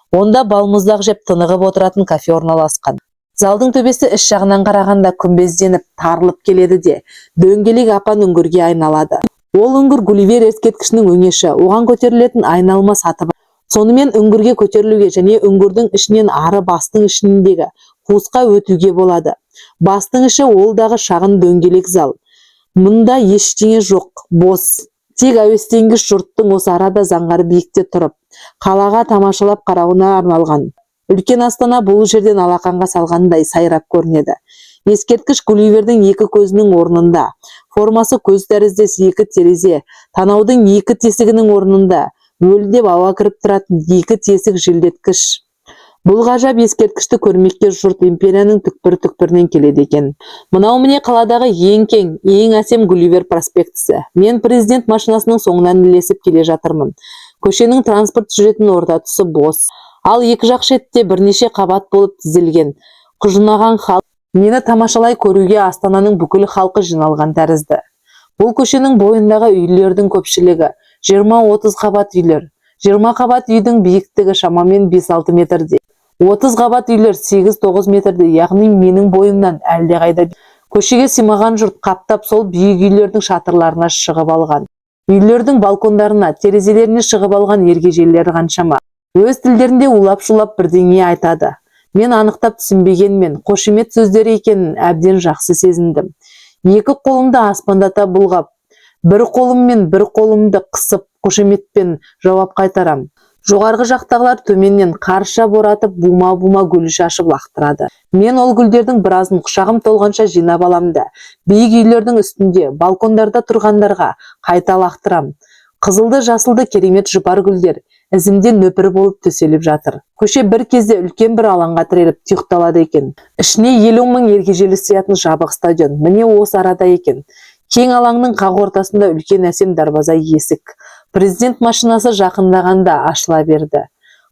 Онда балмұздақ жеп тынығып отыратын кафе орналасқан. Залдың төбесі іш жағынан қарағанда күмбезденіп, тарылып келеді де, дөңгелек апан үңгірге айналады. Ол үңгір Гулливер ескерткішінің өңеші, оған көтерілетін айналма саты бар. Сонымен үңгірге көтерілуге және үңгірдің ішінен ары бастың ішіндегі қуысқа өтуге болады. Бастың іші олдағы шағын дөңгелек зал. Мұнда ештеңе жоқ, бос. Тек әуестенгіш жұрттың осы арада заңғар биікте тұрып, қалаға тамашалап қарауына арналған. Үлкен астана бұл жерден алақанға салғандай сайрап көрінеді. Ескерткіш Гулливердің 2 көзінің орнында, формасы көз тәріздес 2 терезе, танаудың 2 тесігінің орнында, өлдеп ауа кіріп тұратын 2 тесік желдеткіш. Бұл ғажап ескерткішті көрмекке жұрт империяның түкпір-түкпірінен келеді екен. Мынау міне қаладағы ең кең, ең әсем Гулливер проспектісі. Мен президент машинасының соңынан ілесіп келе жатырмын. Көшенің транспорт жүретін орта тұсы бос. Ал 2 жақ шетте бірнеше қабат болып тізілген. Құжынаған халық мені тамашалай көруге астананың бүкіл халқы жиналған тәрізді. Бұл көшенің бойындағы үйлердің көпшілігі 20-30 қабат үйлер. 20 қабат үйдің биіктігі шамамен 5-6 метрде. 30 қабат үйлер 8-9 метрде, яғни менің бойымнан әлдеқайда. Көшеге симаған жұрт қаптап сол биік үйлердің шатырларына шығып алған. Үйлердің балкондарына, терезелеріне шығып алған ергежейлері қаншама. Өз тілдерінде улап-шулап бірдеңе айтады. Мен анықтап түсінбегенмен, қошемет сөздері екенін әбден жақсы сезіндім. 2 қолымды аспандата бұлғап, бір қолыммен бір қолымды қысып, қошеметпен жауап қайтарам. Жоғарғы жақтағылар төменнен қарша боратып, бума-бума гүл шашып лақтырады. Мен ол гүлдердің біразын құшағым толғанша жинап аламда. Биік үйлердің үстінде, балкондарда тұрғандарға қайта лақтырам. Қызылды, жасылды керемет жұпар гүлдер ізімден нөпір болып төселіп жатыр. Көше бір кезде үлкен бір алаңға тіреліп тұйықталады екен. Ішіне 50 мың ергежейлі сиятын жабық стадион. Міне осы арада екен. Кең алаңның қақ ортасында үлкен әсем дарбаза есік. Президент машинасы жақындағанда ашыла берді.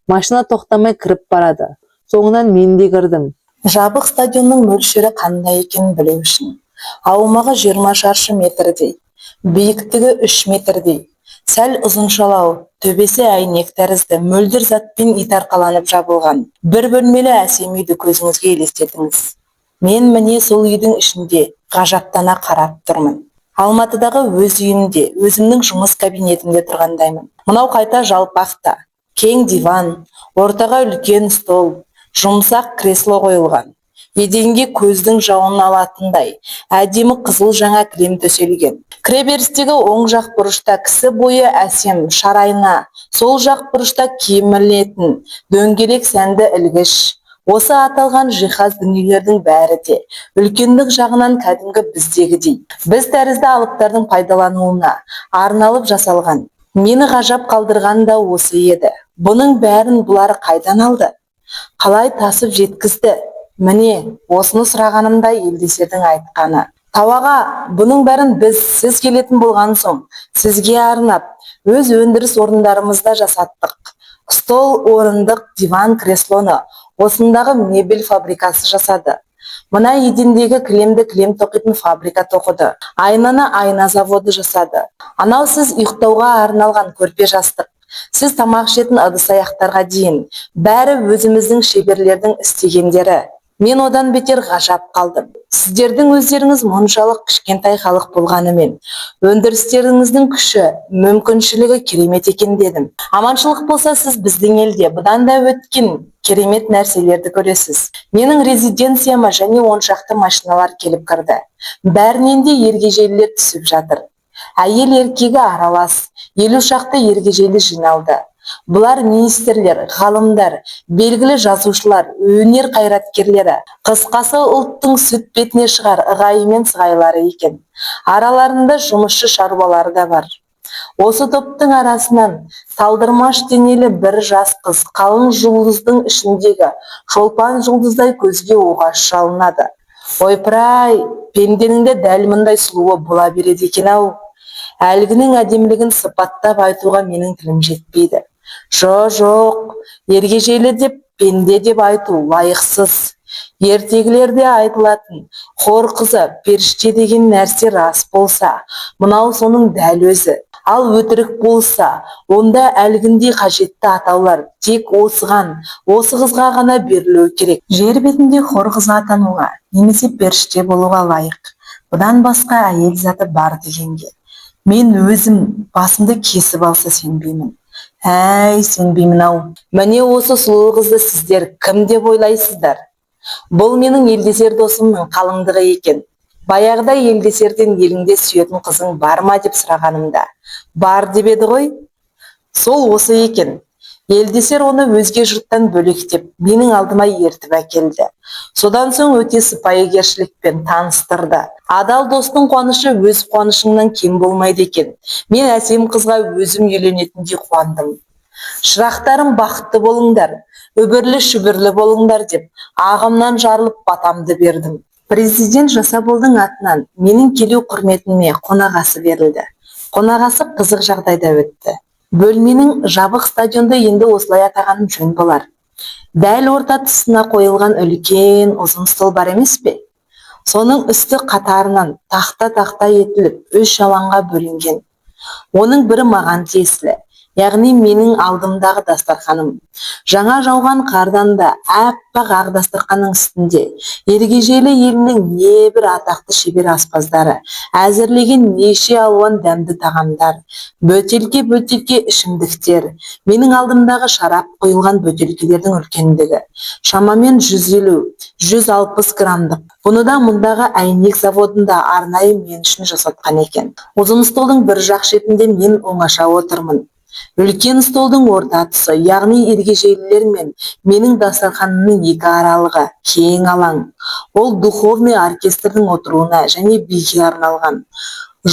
Машина тоқтамай кіріп барады. Соңынан мен де кірдім. Жабық стадионның мөлшері қандай екенін білу үшін. Аумағы 20 шаршы метрдей, биіктігі 3 метрдей, сәл ұзыншалау, төбесі әйнек тәрізді мөлдір затпен итарқаланып жабылған бір бөлмелі әсем үйді көзіңізге елестетіңіз. Мен міне сол үйдің ішінде ғажаптана қарап тұрмын. Алматыдағы өз үйімде, өзімнің жұмыс кабинетімде тұрғандаймын. Мынау қайта жалпақта, кең диван, ортаға үлкен стол, жұмсақ кресло қойылған. Еденге көздің жауын алатындай әдемі қызыл жаңа кілем төселген. Кіреберістегі оң жақ бұрышта кісі бойы әсем шарайна, сол жақ бұрышта киім ілетін дөңгелек сәнді ілгіш. Осы аталған жиһаз дүниелердің бәрі де үлкендік жағынан кәдімгі біздегідей. Біз тәрізді алыптардың пайдалануына арналып жасалған. Мені ғажап қалдырған да осы еді. Бұның бәрін бұлар қайдан алды? Қалай тасып жеткізді? Міне, осыны сұрағанымда Елдесердің айтқаны. Тауаға, бұның бәрін біз сіз келетін болған соң, сізге арнап, өз өндіріс орындарымызда жасаттық. Стол, орындық, диван, креслоны осындағы мебель фабрикасы жасады. Мына едендегі кілемді кілем тоқитын фабрика тоқыды. Айнаны айна заводы жасады. Анау сіз ұйықтауға арналған көрпе жастық. Сіз тамақ ішетін ыдыс-аяқтарға дейін. Бәрі өзіміздің шеберлердің істегендері. Мен одан бетер ғажап қалдым. Сіздердің өздеріңіз мұншалық кішкентай халық болғанымен, өндірістеріңіздің күші, мүмкіншілігі керемет екен дедім. Аманшылық болса, сіз біздің елде бұдан да өткен керемет нәрселерді көресіз. Менің резиденцияма және 10 шақты машиналар келіп кірді. Бәрінен де ергежейлілер түсіп жатыр. Әйел еркегі аралас, 50 шақты ергежейлі жиналды. Бұлар министрлер, ғалымдар, белгілі жазушылар, өнер қайраткерлері, қысқасы ұлттың сүт бетіне шығар ығайы мен сығайлары екен. Араларында жұмысшы шаруалары да бар. Осы топтың арасынан талдырмаш денелі бір жас қыз қалың жұлдыздың ішіндегі шолпан жұлдыздай көзге оғаш шалынады. Ойпыр-ай, пенденің де дәл мұндай сұлуы бола береді екен-ау. Әлгінің әдемілігін сипаттап айтуға менің тілім жетпейді. Жоқ, ергежейлі деп, пенде деп айту лайықсыз. Ертегілерде айтылатын хор қызы, періште деген нәрсе рас болса, мынау соның дәл өзі. Ал өтірік болса, онда әлгіндей қажетті атаулар тек осыған, осы қызға ғана берілуі керек. Жер бетінде хор қызы атануға, немесе періште болуға лайық. Бұдан басқа әйел заты бар дегенге. Мен өзім басымды кесіп алса сенбеймін. Әй, сенбеймін-ау. Міне осы сұлу қызды сіздер кім деп ойлайсыздар? Бұл менің Елдесер досымның қалыңдығы екен. Баяғыда Елдесерден еліңде сүйетін қызың бар ма деп сұрағанымда, бар деп еді ғой. Сол осы екен. Елдесер оны өзге жұрттан бөлектеп, менің алдыма ертіп әкелді. Содан соң өте сыпайыгершілікпен таныстырды. Адал достың қуанышы өз қуанышыңнан кем болмайды екен. Мен әсем қызға өзім үйленетіндей қуандым. Шырақтарым, бақытты болыңдар, үбірлі-шүбірлі болыңдар деп, ағымнан жарылып батамды бердім. Президент Жасаболдың атынан менің келу құрметіме қонағасы берілді. Қонағасы қызық жағдайда өтті. Бөлменің жабық стадионды енді осылай атағаным жөн болар. Дәл орта тұсына қойылған үлкен ұзын стол бар емес пе? Соның үсті қатарынан тақта етіліп 3 алаңға бөлінген. Оның бірі маған тиесілі, яғни менің алдымдағы дастарханым. Жаңа жауған қардан да аппақ ақ дастарханның үстінде ергежейлі елінің небір атақты шебер аспаздары әзірлеген неше алуан дәмді тағамдар, бөтелке ішімдіктер. Менің алдымдағы шарап құйылған бөтелкелердің үлкендігі шамамен 150-160 грамдық. Бұны да мұндағы әйнек заводында арнайы мен үшін жасатқан екен. Ұзын столдың бір жақ шетінде мен оңаша отырмын. Үлкен столдың орта тұсы, яғни ергежейлілер мен менің дастарханымның екі аралығы кең алаң. Ол духовный оркестрдің отыруына және биге арналған.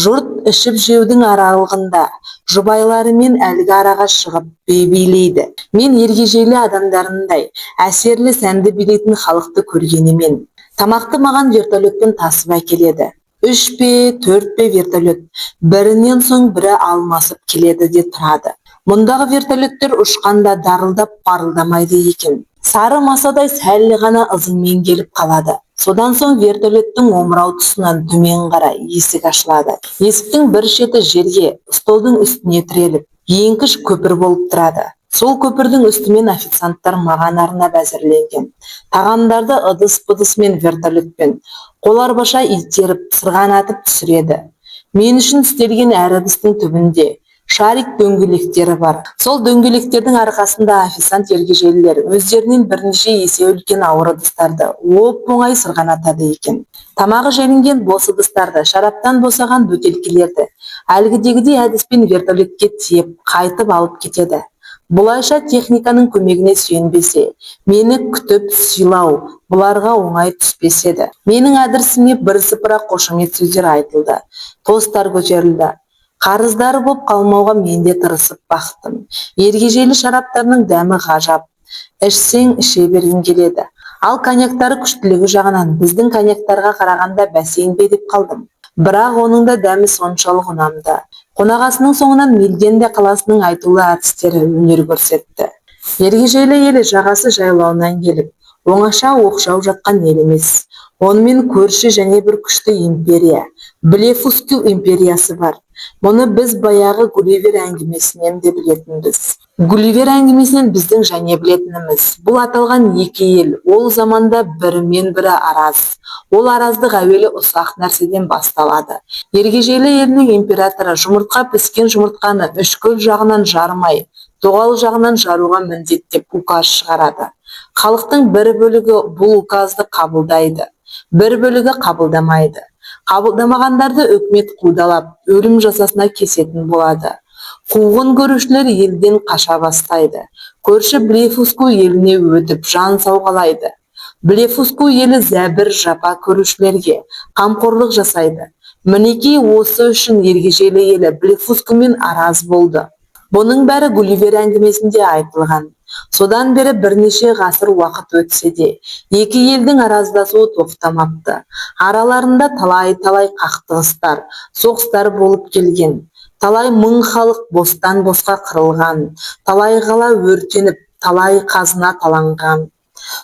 Жұрт ішіп жеудің аралығында жұбайларымен әлгі араға шығып билейді. Мен ергежейлі адамдарындай әсерлі сәнді билейтін халықты көргенімен, тамақты маған вертолетпен тасып әкеледі. 3 пе 4 пе вертолет бірінен соң бірі алмасып келеді де тұрады. Мұндағы вертолеттер ұшқанда дарылдап парылдамайды екен. Сары масадай сәл ғана ызыңмен келіп қалады. Содан соң вертолеттің омырау тұсынан төмен қарай есік ашылады. Есіктің бір шеті жерге, столдың үстіне тіреліп, еңкіш көпір болып тұрады. Сол көпірдің үстімен официанттар маған арнап әзірленген тағамдарды ыдыс-быдысымен вертолетпен қоларбаша итеріп сырғанатып түсіреді. Мен үшін істелген әр ыдыстың түбінде шарик дөңгелектері бар. Сол дөңгелектердің арқасында официант ергежейлілер өздерінен бірнеше есе үлкен ауыр ыдыстарды оп-оңай сырғанатады екен. Тамағы желінген бос ыдыстарды, шараптан босаған бөтелкелерді әлгідегідей әдіспен вертолетке тиеп қайтып алып кетеді. Бұлайша техниканың көмегіне сүйенбесе, мені күтіп сыйлау бұларға оңай түспес еді. Менің әдірісіме бірсыпыра қошемет сөздер айтылды, тостар көтерілді. Қарыздары боп қалмауға мен де тырысып бақтым. Ергежейлі шараптарының дәмі ғажап. Ішсең іше бергің келеді. Ал коньяктары күштілігі жағынан біздің коньяктарға қарағанда бәсең бе деп қалдым. Бірақ оның да дәмі соншалық ұнамды. Қонағасының соңынан Мильденде қаласының айтулы әртістері өнер көрсетті. Ергежейлі елі жағасы жайлауынан келіп, оңаша оқшау жатқан ел емес. Онымен көрші және бір күшті империя, Блефуску империясы бар. Мұны біз баяғы Гулливер әңгімесінен де білетінбіз. Гулливер әңгімесінен біздің және білетініміз. Бұл аталған екі ел, ол заманда бірімен бірі араз. Ол араздық әуелі ұсақ нәрседен басталады. Ергежейлі елінің императоры жұмыртқа піскен жұмыртқаны үшкіл жағынан жармай, доғал жағынан жаруға міндеттеп указ шығарады. Халықтың бір бөлігі бұл указды қабылдайды, бір бөлігі қабылдамайды. Қабылдамағандарды үкімет қудалап, өлім жазасына кесетін болады. Қуғын көрушілер елден қаша бастайды. Көрші Блефуску еліне өтіп жан сауғалайды. Блефуску елі зәбір жапа көрушілерге қамқорлық жасайды. Мінекей осы үшін ергежейлі елі Блефускумен араз болды. Бұның бәрі Гулливер әңгімесінде айтылған. Содан бері бірнеше ғасыр уақыт өтсе де, екі елдің араздасуы тоқтамапты. Араларында талай-талай қақтығыстар, соғыстар болып келген. Талай мың халық бостан босқа қырылған, талай қала өртеніп, талай қазына таланған.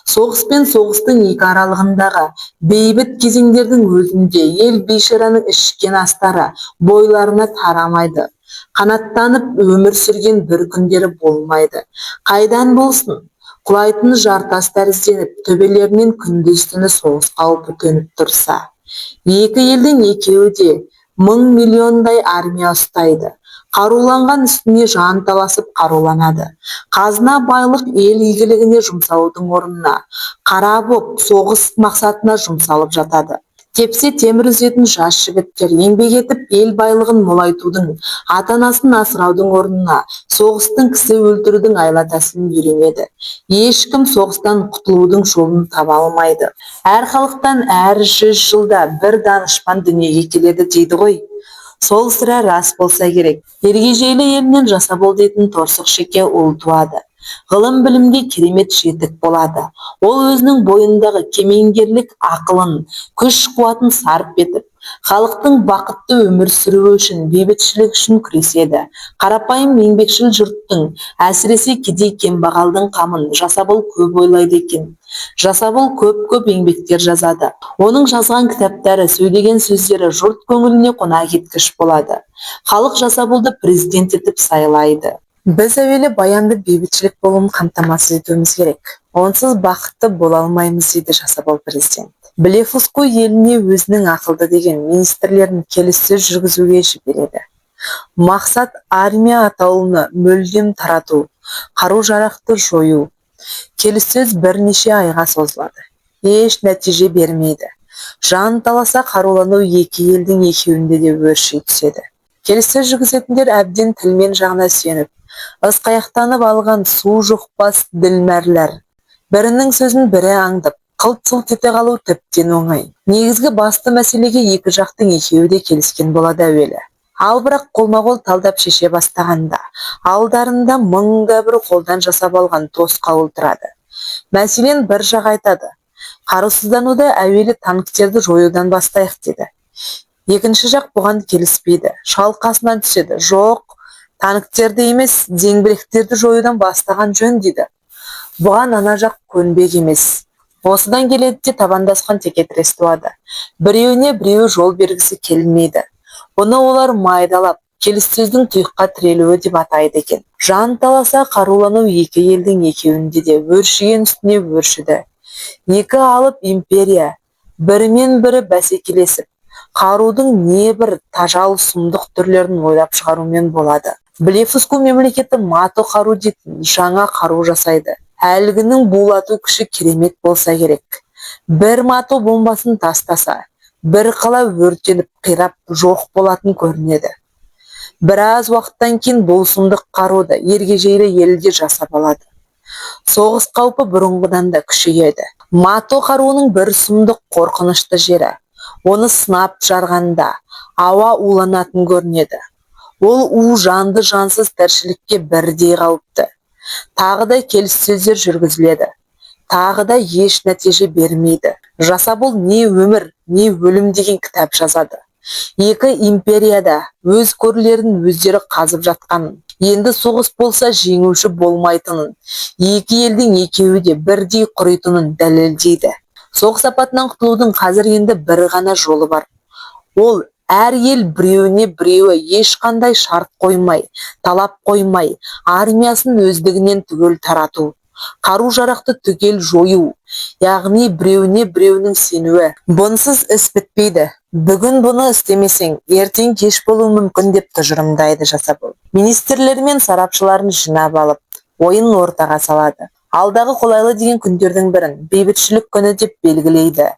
Соғыс пен соғыстың екі аралығындағы бейбіт кезеңдердің өзінде ел бейшараның ішкен астары бойларына тарамайды. Қанаттанып өмір сүрген бір күндері болмайды. Қайдан болсын, құлайтын жартас тәрізденіп, төбелерінен күндіз-түні соғыс қаупі төніп тұрса. Екі елдің екеуі де мың-миллиондай армия ұстайды. Қаруланған үстіне жан таласып қаруланады. Қазына байлық ел игілігіне жұмсаудың орнына қара боп соғыс мақсатына жұмсалып жатады. Тепсе темір үзетін жас жігіттер еңбек етіп ел байлығын молайтудың, ата-анасын асыраудың орнына соғыстың кісі өлтірудің айла тәсілін үйренеді. Ешкім соғыстан құтылудың жолын таба алмайды. Әр халықтан әр 100 жылда бір данышпан дүниеге келеді дейді ғой. Сол сірә рас болса керек. Ергежейлі елінен Жасабол дейтін торсық шеке ұл туады. Ғылым білімге керемет жетік болады. Ол өзінің бойындағы кемеңгерлік ақылын, күш-қуатын сарп етіп, халықтың бақытты өмір сүруі үшін, бейбітшілік үшін күреседі. Қарапайым еңбекшіл жұрттың, әсіресе кедей кембағалдың қамын Жасабол көп ойлайды екен. Жасабол көп еңбектер жазады. Оның жазған кітаптары, сөйлеген сөздері жұрт көңіліне қона кеткіш болады. Халық Жасаболды президент етіп сайлайды. Біз әуелі баянды бейбітшілік болуын қамтамасыз етуіміз керек. Онсыз бақытты бола алмаймыз дейді Жасабол президент. Блефуску еліне өзінің ақылды деген министрлерін келіссөз жүргізуге жібереді. Мақсат армия атаулыны мүлдем тарату, қару-жарақты жою. Келіссөз бірнеше айға созылады. Еш нәтиже бермейді. Жан таласа қарулану екі елдің екеуінде де өрши түседі. Келіссөз жүргізетіндер әбден тілмен жағына сүйеніп, ысқаяқтанып алған су жұқпас ділмәрлер. Бірінің сөзін бірі аңдып, қылт-сылт ете қалу тіптен оңай. Негізгі басты мәселеге екі жақтың екеуі де келіскен болады әуелі. Ал бірақ қолма-қол талдап шеше бастағанда, алдарында мыңда бір қолдан жасап алған тосқауыл тұрады. Мәселен бір жақ айтады: қарусыздануда әуелі танктерді жоюдан бастайық деді. Екінші жақ бұған келіспейді, шалқасынан түседі. Жоқ, танктерді емес, зеңбіректерді жоюдан бастаған жөн дейді. Бұған ана жақ көнбек емес. Осыдан келеді де табандасқан текетірес туады. Біреуіне біреу жол бергісі келмейді. Бұны олар майдалап, келіссөздің тұйыққа тірелуі деп атайды екен. Жанталаса қарулану екі елдің екеуінде де өршіген үстіне өршіді. Екі алып империя бірімен бірі бәсекелесіп, қарудың небір тажал сұмдық түрлерін ойлап шығарумен болады. Блефуску мемлекеті мато қару дейтін жаңа қару жасайды. Әлгінің булату күші керемет болса керек. Бір мато бомбасын тастаса, бір қала өртеніп қирап жоқ болатын көрінеді. Біраз уақыттан кейін бұл сұмдық қаруды ергежейлі елде жасап алады. Соғыс қаупі бұрынғыдан да күшейеді. Мато қаруының бір сұмдық қорқынышты жері, оны сынап жарғанда ауа уланатын көрінеді. Ол у жанды жансыз тіршілікке бірдей қауіпті. Тағы да келіссөздер жүргізіледі. Тағы да еш нәтиже бермейді. Жасабол не өмір, не өлім деген кітап жазады. Екі империяда өз көрлерін өздері қазып жатқанын, енді соғыс болса жеңуші болмайтынын, екі елдің екеуі де бірдей құритынын дәлелдейді. Соғыс апатынан құтылудың қазір енді бір ғана жолы бар. Ол әр ел біреуіне біреуі ешқандай шарт қоймай, талап қоймай, армиясын өздігінен түгел тарату, қару-жарақты түгел жою, яғни біреуіне біреуінің сенуі. Бұнсыз іс бітпейді. Бүгін бұны істемесең, ертең кеш болуы мүмкін деп тұжырымдайды Жасабол. Министрлер мен сарапшыларын жинап алып, ойын ортаға салады. Алдағы қолайлы деген күндердің бірін бейбітшілік күні деп белгілейді.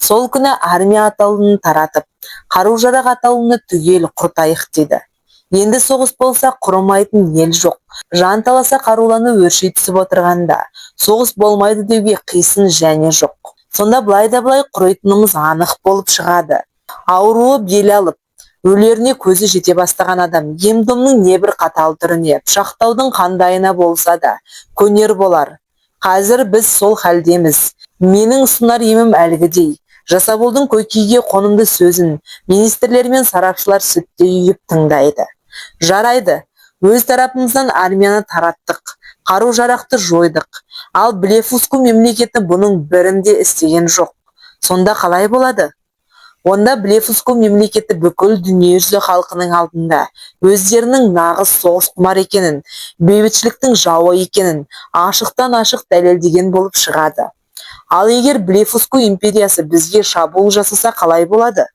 Сол күні армия атаулыны таратып, қару-жарақ атаулыны түгел құртайық дейді. Енді соғыс болса құрымайтын ел жоқ. Жанталаса қаруланы өрши түсіп отырғанда, соғыс болмайды деуге қисын және жоқ. Сонда былай да былай құрайтынымыз анық болып шығады. Ауруы бел алып, өлеріне көзі жете бастаған адам ем-домның небір қатал түріне, пышақтаудың қандайына болса да көнер болар. Қазір біз сол халдеміз. Менің ұсынар емім әлгідей. Жасаболдың көкейге қонымды сөзін министрлер мен сарапшылар сүттей үйіп тыңдайды. Жарайды, өз тарапымыздан армияны тараттық, қару-жарақты жойдық. Ал Блефуску мемлекеті бұның бірінде істеген жоқ. Сонда қалай болады? Онда Блефуску мемлекеті бүкіл дүниежүзі халқының алдында өздерінің нағыз соғыс құмар екенін, бейбітшіліктің жауы екенін ашықтан ашық дәлелдеген болып шығады. Ал егер Блефуску империясы бізге шабуыл жасаса қалай болады?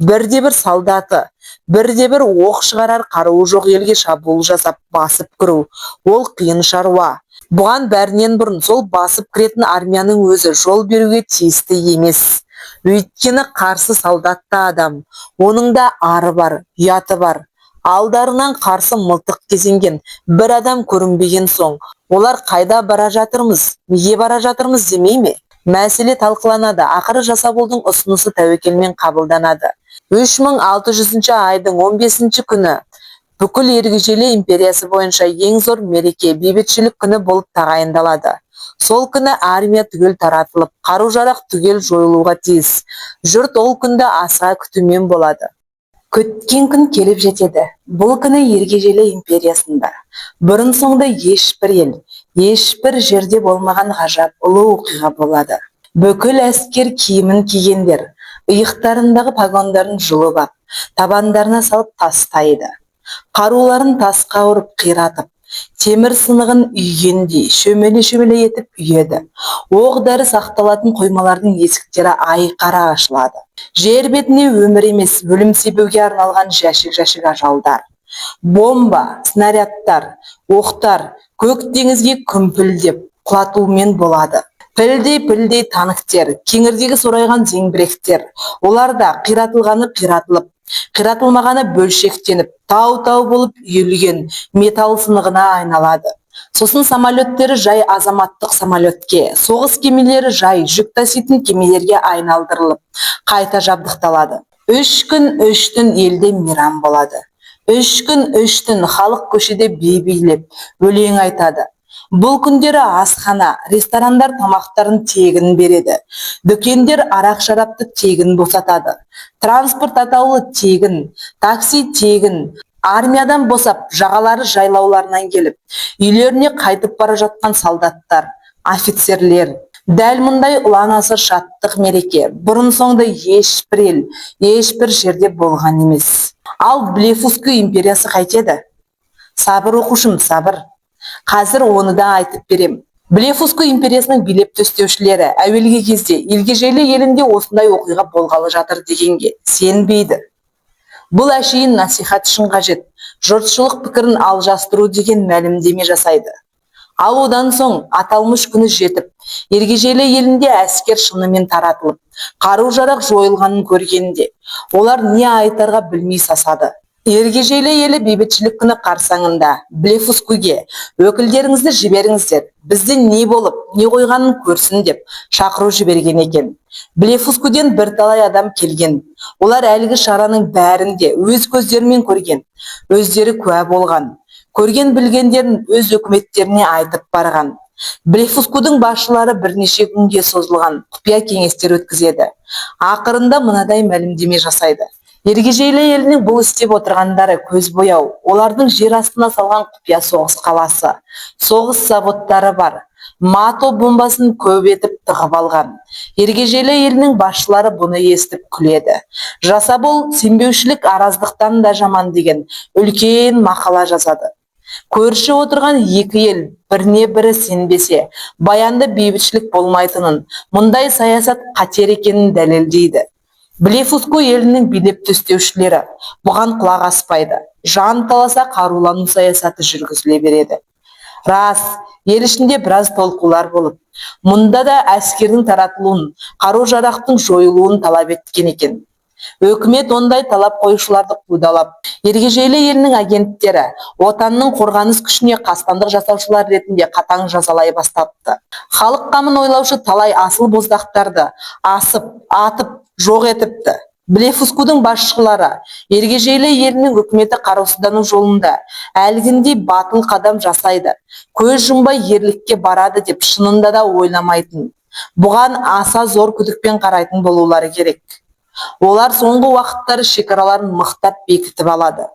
Бірде-бір солдаты, бірде-бір оқ шығарар қаруы жоқ елге шабуыл жасап басып кіру, ол қиын шаруа. Бұған бәрінен бұрын сол басып кіретін армияның өзі жол беруге тиісті емес. Өйткені қарсы солдатты адам, оның да ары бар, ұяты бар. Алдарынан қарсы мылтық кезенген бір адам көрінбеген соң, олар қайда бара жатырмыз, неге бара жатырмыз демей ме? Мәселе талқыланады, ақыры Жасаболдың ұсынысы тәуекелмен қабылданады. 3600 айдың 15 күні бүкіл ергежейлі империясы бойынша ең зор мереке бейбітшілік күні болып тағайындалады. Сол күні армия түгел таратылып, қару-жарақ түгел жойылуға тиіс. Жұрт ол күнді асыға күтумен болады. Күткен күн келіп жетеді. Бұл күні ергежейлі империясында бұрын соңды ешбір ел, ешбір жерде болмаған ғажап ұлы оқиға болады. Бүкіл әскер киімін кигендер иықтарындағы погондарын жұлып ап, табандарына салып тастайды. Қаруларын тасқа ұрып қиратып, темір сынығын үйгендей шөмеле-шөмеле етіп үйеді. Оқ-дәрі сақталатын қоймалардың есіктері айқара ашылады. Жер бетіне өмір емес, өлім себуге арналған жәшік-жәшік ажалдар. Бомба, снарядтар, оқтар көк теңізге күмпілдеп құлатумен болады. Пілдей-пілдей танктер, кеңірдегі сорайған зеңбіректер, олар да қиратылғаны қиратылып, қиратылмағаны бөлшектеніп, тау-тау болып үйілген металл сынығына айналады. Сосын самолеттері жай азаматтық самолетке, соғыс кемелері жай жүк таситын кемелерге айналдырылып, қайта жабдықталады. 3 күн 3 түн елде мейрам болады. 3 күн 3 түн халық көшеде би-билеп, өлең айтады. Бұл күндері асхана, ресторандар тамақтарын тегін береді. Дүкендер арақ-шарапты тегін босатады. Транспорт атаулы тегін, такси тегін. Армиядан босап, жағалары жайлауларынан келіп, үйлеріне қайтып бара жатқан солдаттар, офицерлер. Дәл мұндай ұланасы шаттық мереке бұрын соңды ешбір ел, ешбір жерде болған емес. Ал Блефуску империясы қайтеді? Сабыр оқушым, сабыр. Қазір оны да айтып берем. Блефуску империясының билеп төстеушілері әуелгі кезде Ергежейлі елінде осындай оқиға болғалы жатыр дегенге сенбейді. Бұл әшейін насихат үшін қажет, жұртшылық пікірін алжастыру деген мәлімдеме жасайды. Ал одан соң аталмыш күні жетіп, Ергежейлі елінде әскер шынымен таратылып, қару-жарақ жойылғанын көргенде, олар не айтарға білмей сасады. Ергежейлі елі бейбітшілік күні қарсаңында Блефускуге өкілдеріңізді жіберіңіздер, бізде не болып, не қойғанын көрсін деп шақыру жіберген екен. Блефускуден бірталай адам келген. Олар әлгі шараның бәрінде өз көздерімен көрген, өздері куә болған. Көрген білгендерін өз өкіметтеріне айтып барған. Блефускудың басшылары бірнеше күнге созылған құпия кеңестер өткізеді. Ақырында мынадай мәлімдеме жасайды. Ергежейлі елінің бұл істеп отырғандары көз бояу, олардың жер астына салған құпия соғыс қаласы, соғыс заводтары бар. Мато бомбасын көп етіп тығып алған. Ергежейлі елінің басшылары бұны естіп күледі. Жасабол сенбеушілік араздықтан да жаман деген үлкен мақала жазады. Көрші отырған екі ел біріне бірі сенбесе, баянды бейбітшілік болмайтынын, мұндай саясат қатер екенін дәлелдейді. Блефуску елінің билеп төстеушілері бұған құлақ аспайды. Жан таласа қарулану саясаты жүргізіле береді. Рас, ел ішінде біраз толқулар болып, мұнда да әскердің таратылуын, қару-жарақтың жойылуын талап еткен екен. Өкімет ондай талап қойшыларды қудалап, Ергежейлі елінің агенттері отанның қорғаныс күшіне қастандық жасаушылар ретінде қатаң жазалай бастапты. Халық қамын ойлаушы талай асыл боздақтарды асып, атып, жоқ етіпті. Блефускудың басшылары Ергежейлі елінің үкіметі қарусыздану жолында әлгіндей батыл қадам жасайды. Көз жұмбай ерлікке барады деп шынында да ойламайтын. Бұған аса зор күдікпен қарайтын болулары керек. Олар соңғы уақыттары шекараларын мықтап бекітіп алады.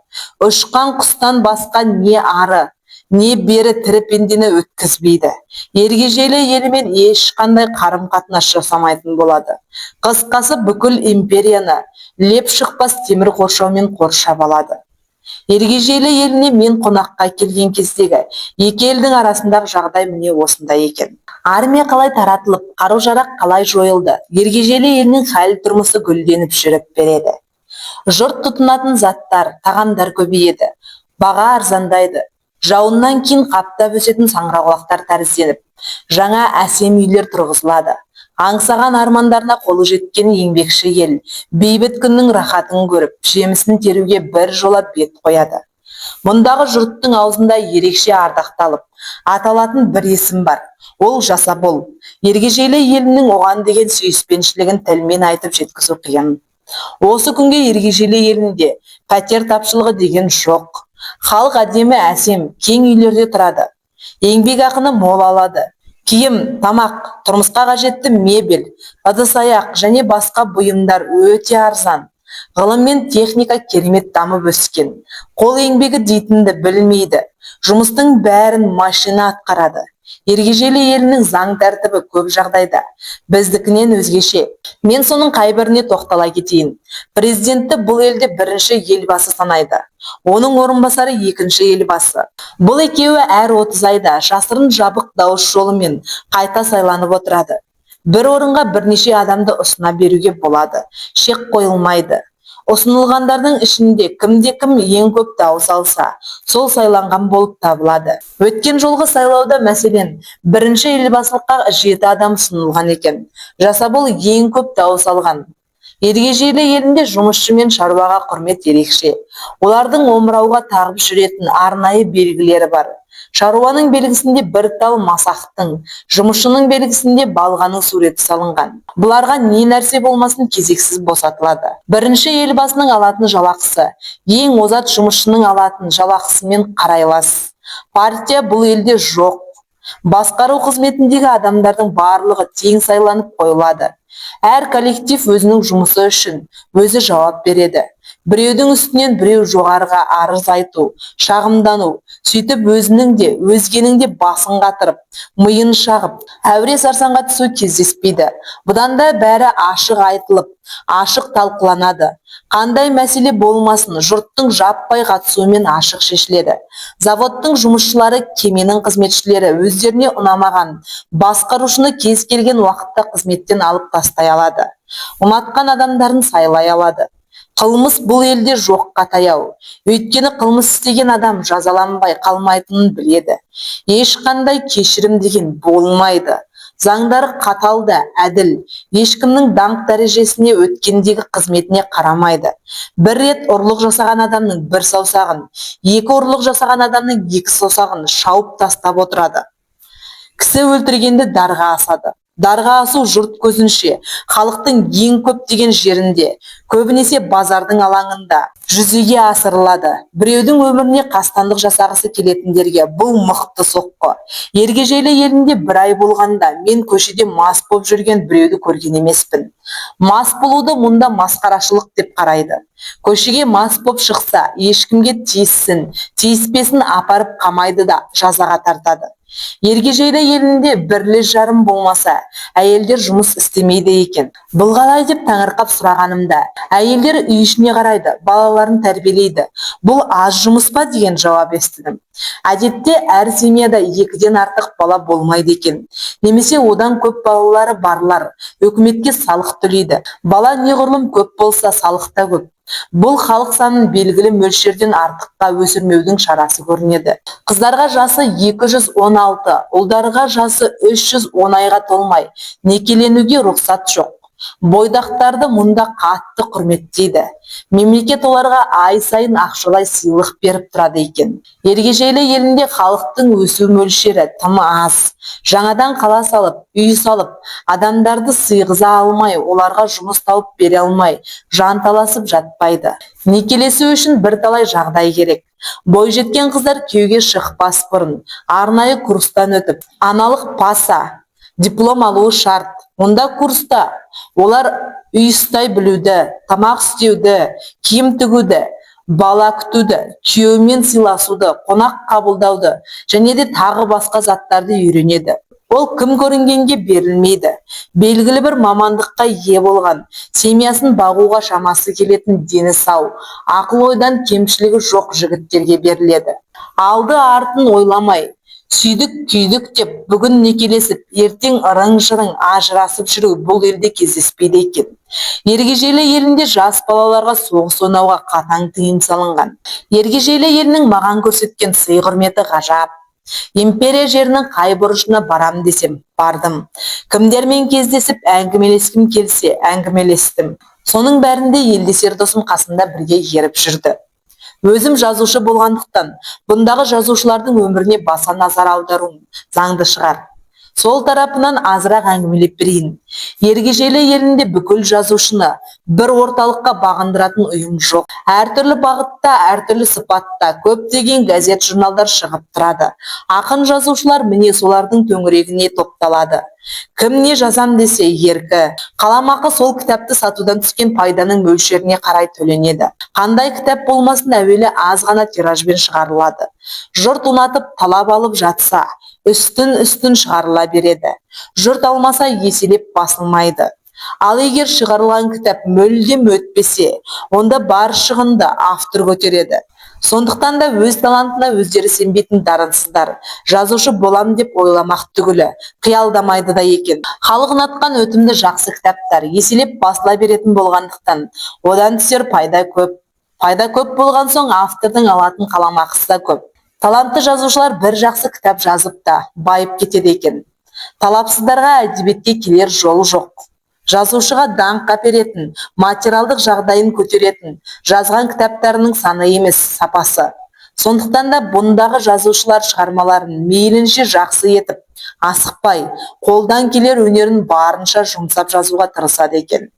Ұшқан құстан басқа не ары, не бері тірі пендені өткізбейді. Ергежейлі елімен ешқандай қарым-қатынас жасамайтын болады. Қысқасы бүкіл империяны леп шықпас темір қоршаумен қоршап алады. Ергежейлі еліне мен қонаққа келген кездегі екі елдің арасындағы жағдай міне осындай екен. Армия қалай таратылып, қару-жарақ қалай жойылды, Ергежейлі елінің хәл тұрмысы гүлденіп жүріп береді. Жұрт тұтынатын заттар, тағамдар көбейеді, баға арзандайды. Жауыннан кейін қаптап өсетін саңырауқұлақтар тәрізденіп, жаңа әсем үйлер тұрғызылады. Аңсаған армандарына қолы жеткен еңбекші ел бейбіт күннің рахатын көріп, жемісін теруге бір жола бет қояды. Мұндағы жұрттың аузында ерекше ардақталып, аталатын бір есім бар. Ол Жасабол. Ергежейлі елінің оған деген сүйіспеншілігін тілмен айтып жеткізу қиын. Осы күнге Ергежейлі елінде пәтер тапшылығы деген жоқ. Халық әдемі әсем, кең үйлерде тұрады. Еңбек ақыны мол алады. Киім, тамақ, тұрмысқа қажетті мебель, ыдыс-аяқ және басқа бұйымдар өте арзан. Ғылым мен техника керемет дамып өскен. Қол еңбегі дейтінді білмейді. Жұмыстың бәрін машина атқарады. Ергежейлі елінің заң тәртібі көп жағдайда біздікінен өзгеше. Мен соның қайбіріне тоқтала кетейін. Президентті бұл елде бірінші елбасы санайды. Оның орынбасары екінші елбасы. Бұл екеуі әр 30 айда жасырын жабық дауыс жолымен қайта сайланып отырады. Бір орынға бірнеше адамды ұсына беруге болады. Шек қойылмайды. Ұсынылғандардың ішінде кімде-кім ең көп дауыс алса, сол сайланған болып табылады. Өткен жолғы сайлауда мәселен, бірінші елбасылыққа 7 адам ұсынылған екен. Жасабол ең көп дауыс алған. Ергежейлі елінде жұмысшы мен шаруаға құрмет ерекше. Олардың омырауға тағып жүретін арнайы белгілері бар. Шаруаның белгісінде бір тал масақтың, жұмысшының белгісінде балғаның суреті салынған. Бұларға не нәрсе болмасын кезексіз босатылады. Бірінші елбасының алатын жалақысы, ең озат жұмысшының алатын жалақысымен қарайлас. Партия бұл елде жоқ. Басқару қызметіндегі адамдардың барлығы тең сайланып қойылады. Әр коллектив өзінің жұмысы үшін өзі жауап береді. Біреудің үстінен біреу жоғарыға арыз айту, шағымдану, сөйтіп өзінің де, өзгенің де басын қатырып, миын шағып, әуре сарсаңға түсу кездеспейді. Бұдан да бәрі ашық айтылып, ашық талқыланады. Қандай мәселе болмасын, жұрттың жаппай қатысуымен ашық шешіледі. Заводтың жұмысшылары, кеменің қызметшілері өздеріне ұнамаған басқарушыны кез келген уақытта қызметтен алып тастай алады. Ұнатқан адамдарын сайлай алады. Қылмыс бұл елде жоққа таяу. Өйткені қылмыс істеген адам жазаланбай қалмайтынын біледі. Ешқандай кешірім деген болмайды. Заңдары қатал да әділ. Ешкімнің даңқ дәрежесіне, өткендегі қызметіне қарамайды. Бір рет ұрлық жасаған адамның бір саусағын, екі ұрлық жасаған адамның екі саусағын шауып тастап отырады. Кісі өлтіргенді дарға асады. Дарға асу жұрт көзінше халықтың ең көп деген жерінде, көбінесе базардың алаңында жүзеге асырылады. Біреудің өміріне қастандық жасағысы келетіндерге бұл мықты соққы. Ергежейлі елінде бір ай болғанда мен көшеде мас болып жүрген біреуді көрген емеспін. Мас болуды мұнда масқарашылық деп қарайды. Көшеге мас болып шықса, ешкімге тиіссін, тиіспесін апарып қамайды да жазаға тартады. Ергежейлі елінде бірлі жарым болмаса, әйелдер жұмыс істемейді екен. Бұл қалай деп таңырқап сұрағанымда, әйелдер үй ішіне қарайды, балаларын тәрбиелейді. Бұл аз жұмыс па деген жауап естідім. Әдетте әр семьяда екіден артық бала болмайды екен. Немесе одан көп балалары барлар үкіметке салық төлейді. Бала неғұрлым көп болса, салық та көп. Бұл халық санын белгілі мөлшерден артыққа өсірмеудің шарасы көрінеді. Қыздарға жасы 216, ұлдарға жасы 310 айға толмай некеленуге рұқсат жоқ. Бойдақтарды мұнда қатты құрметтейді. Мемлекет оларға ай сайын ақшалай сыйлық беріп тұрады екен. Ергежейлі елінде халықтың өсу мөлшері тым аз. Жаңадан қала салып, үй салып, адамдарды сыйғыза алмай, оларға жұмыс тауып бере алмай, жанталасып жатпайды. Некелесу үшін бірталай жағдай керек. Бой жеткен қыздар күйеуге шықпас бұрын арнайы курстан өтіп, аналық паса, диплом алуы шарт. Онда курста олар үй ұстай білуді, тамақ істеуді, киім тігуді, бала күтуді, күйеуімен сыйласуды, қонақ қабылдауды және де тағы басқа заттарды үйренеді. Ол кім көрінгенге берілмейді. Белгілі бір мамандыққа ие болған, семьясын бағуға шамасы келетін дені сау, ақыл ойдан кемшілігі жоқ жігіттерге беріледі. Алды артын ойламай, сүйдік күйдік деп бүгін некелесіп, ертең ырың-жырың ажырасып жүру бұл елде кездеспейді екен. Ергежейлі елінде жас балаларға соғыс ойнауға қатаң тыйым салынған. Ергежейлі елінің маған көрсеткен сый құрметі ғажап. Империя жерінің қай бұрышына барам десем, бардым. Кімдермен кездесіп әңгімелескім келсе, әңгімелестім. Соның бәрінде елдесер досым қасында бірге еріп жүрді. Өзім жазушы болғандықтан, бұндағы жазушылардың өміріне баса назар аударуым заңды шығар. Сол тарапынан азырақ әңгімелеп берейін. Ергежейлі елінде бүкіл жазушыны бір орталыққа бағындыратын ұйым жоқ. Әртүрлі бағытта, әртүрлі сипатта көптеген газет журналдар шығып тұрады. Ақын жазушылар міне солардың төңірегіне топталады. Кім не жазам десе еркі. Қаламақы сол кітапты сатудан түскен пайданың мөлшеріне қарай төленеді. Қандай кітап болмасын әуелі аз ғана тиражбен шығарылады. Жұрт ұнатып талап алып жатса, үстін шығарыла береді. Жұрт алмаса еселеп басылмайды. Ал егер шығарылған кітап мүлдем өтпесе, онда бар шығынды автор көтереді. Сондықтан да өз талантына өздері сенбейтін дарынсыздар жазушы болам деп ойламақ түгілі қиялдамайды да екен. Халық ұнатқан өтімді жақсы кітаптар еселеп басыла беретін болғандықтан одан түсер пайда көп. Пайда көп болған соң автордың алатын қаламақысы да көп. Талантты жазушылар бір жақсы кітап жазып та байып кетеді екен. Талапсыздарға әдебиетке келер жол жоқ. Жазушыға даңқ әперетін, материалдық жағдайын көтеретін, жазған кітаптарының саны емес, сапасы. Сондықтан да бұндағы жазушылар шығармаларын мейлінше жақсы етіп, асықпай, қолдан келер өнерін барынша жұмсап жазуға тырысады екен.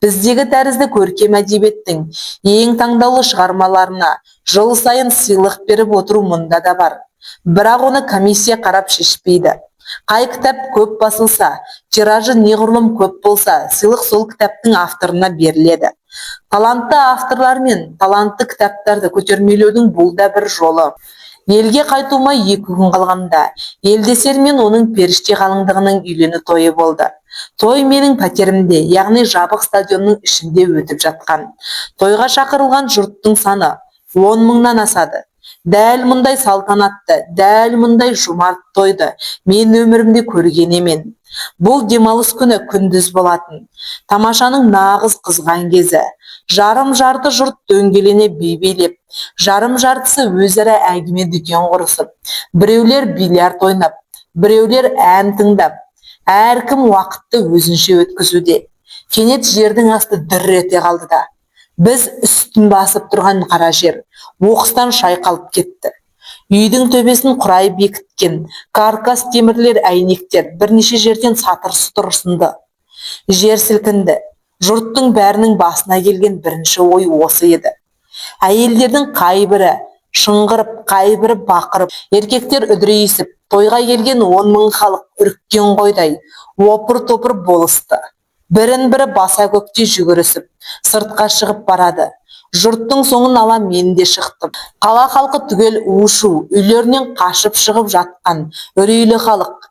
Біздегі тәрізді көркем әдебиеттің ең таңдаулы шығармаларына жыл сайын сыйлық беріп отыру мұнда да бар. Бірақ оны комиссия қарап шешпейді. Қай кітап көп басылса, тиражы неғұрлым көп болса, сыйлық сол кітаптың авторына беріледі. Талантты авторлар мен талантты кітаптарды көтермелеудің бұл да бір жолы. Елге қайтуыма 2 күн қалғанда, елдесер мен оның періште қалыңдығының үйлену тойы болды. Той менің пәтерімде, яғни жабық стадионның ішінде өтіп жатқан. Тойға шақырылған жұрттың саны 10 мыңнан асады. Дәл мұндай салтанатты, дәл мұндай жұмарт тойды мен өмірімде көрген емен. Бұл демалыс күні күндіз болатын. Тамашаның нағыз қызған кезі. Жарым жарты жұрт дөңгелене би-билеп, жарым жартысы өзара әңгіме дүкен құрысып, біреулер бильярд ойнап, біреулер ән тыңдап, әркім уақытты өзінше өткізуде. Кенет жердің асты дір ете қалды да. Біз үстін басып тұрған қара жер оқыстан шайқалып кетті. Үйдің төбесін құрай бекіткен каркас темірлер, әйнектер бірнеше жерден сатыр-сұтыр сынды. Жер сілкінді. Жұрттың бәрінің басына келген бірінші ой осы еді. Әйелдердің қайбірі шыңғырып, қайбірі бақырып, еркектер үдірейісіп, тойға келген 10 мың халық үріккен қойдай опыр-топыр болысты. Бірін-бірі баса көкте жүгірісіп, сыртқа шығып барады. Жұрттың соңын ала мен де шықтым. Қала халқы түгел у-шу, үйлерінен қашып шығып жатқан үрейлі халық.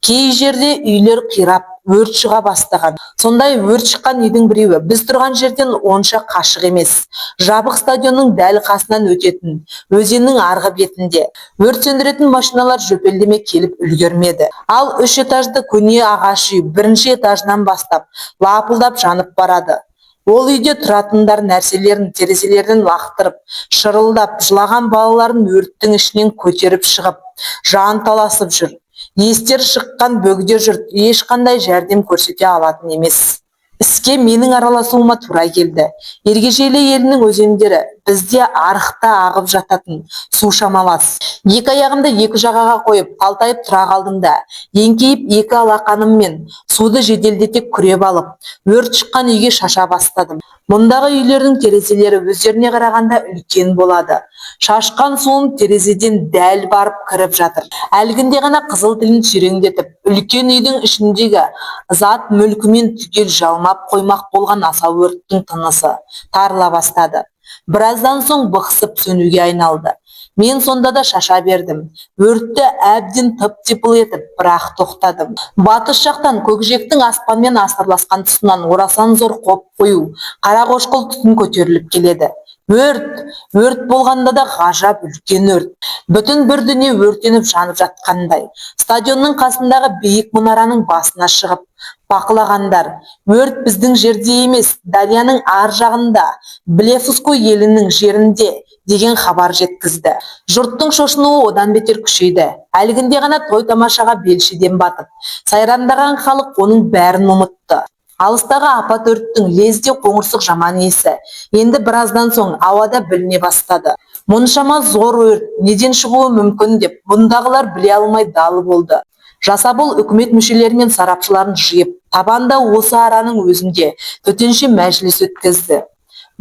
Кей жерде үйлер қирап, өрт шыға бастаған. Сондай өрт шыққан үйдің біреуі біз тұрған жерден онша қашық емес. Жабық стадионның дәл қасынан өтетін өзеннің арғы бетінде. Өрт сөндіретін машиналар жөпелдеме келіп үлгермеді. Ал 3 этажды көне ағаш үй 1-ші этажынан бастап лапылдап жанып барады. Ол үйде тұратындар нәрселерін терезелерден лақтырып, шырылдап, жылаған балаларын өрттің ішінен көтеріп шығып, жан таласып жүр. Естер шыққан бөгде жұрт ешқандай жәрдем көрсете алатын емес. Іске менің араласуыма тура келді. Ергежейлі елінің өзендері бізде арықта ағып жататын су шамалас. 2 аяғымды 2 жағаға қойып, талтайып тұра қалдым да, еңкейіп 2 алақаныммен суды жеделдете күреп алып, өрт шыққан үйге шаша бастадым. Мұндағы үйлердің терезелері өздеріне қарағанда үлкен болады. Шашқан суым терезеден дәл барып кіріп жатыр. Әлгінде ғана қызыл тілін ширеңдетіп, үлкен үйдің ішіндегі зат мүлкімен түгел жалмап қоймақ болған аса өрттің тынысы тарыла бастады. Біраздан соң бықсып сөнуге айналды. Мен сонда да шаша бердім. Өртті әбден тып-типыл етіп, бірақ тоқтадым. Батыс жақтан көкжиектің аспанмен асырласқан тұсынан орасан зор қоп қою, қара қошқыл түтін көтеріліп келеді. Өрт болғанда да ғажап үлкен өрт. Бүтін бір дүние өртеніп жанып жатқандай. Стадионның қасындағы биік мұнараның басына шығып бақылағандар, өрт біздің жерде емес, дарияның ар жағында, Блефуску елінің жерінде деген хабар жеткізді. Жұрттың шошынуы одан бетер күшейді. Әлгінде ғана той тамашаға белшеден батып, сайрандаған халық оның бәрін ұмытты. Алыстағы апат өрттің лезде қоңырсық жаман иісі енді біраздан соң ауада біліне бастады. Мұншама зор өрт неден шығуы мүмкін деп бұндағылар біле алмай далы болды. Жасабол үкімет мүшелері мен сарапшыларын жиып, табанда осы араның өзінде төтенше мәжіліс өткізді.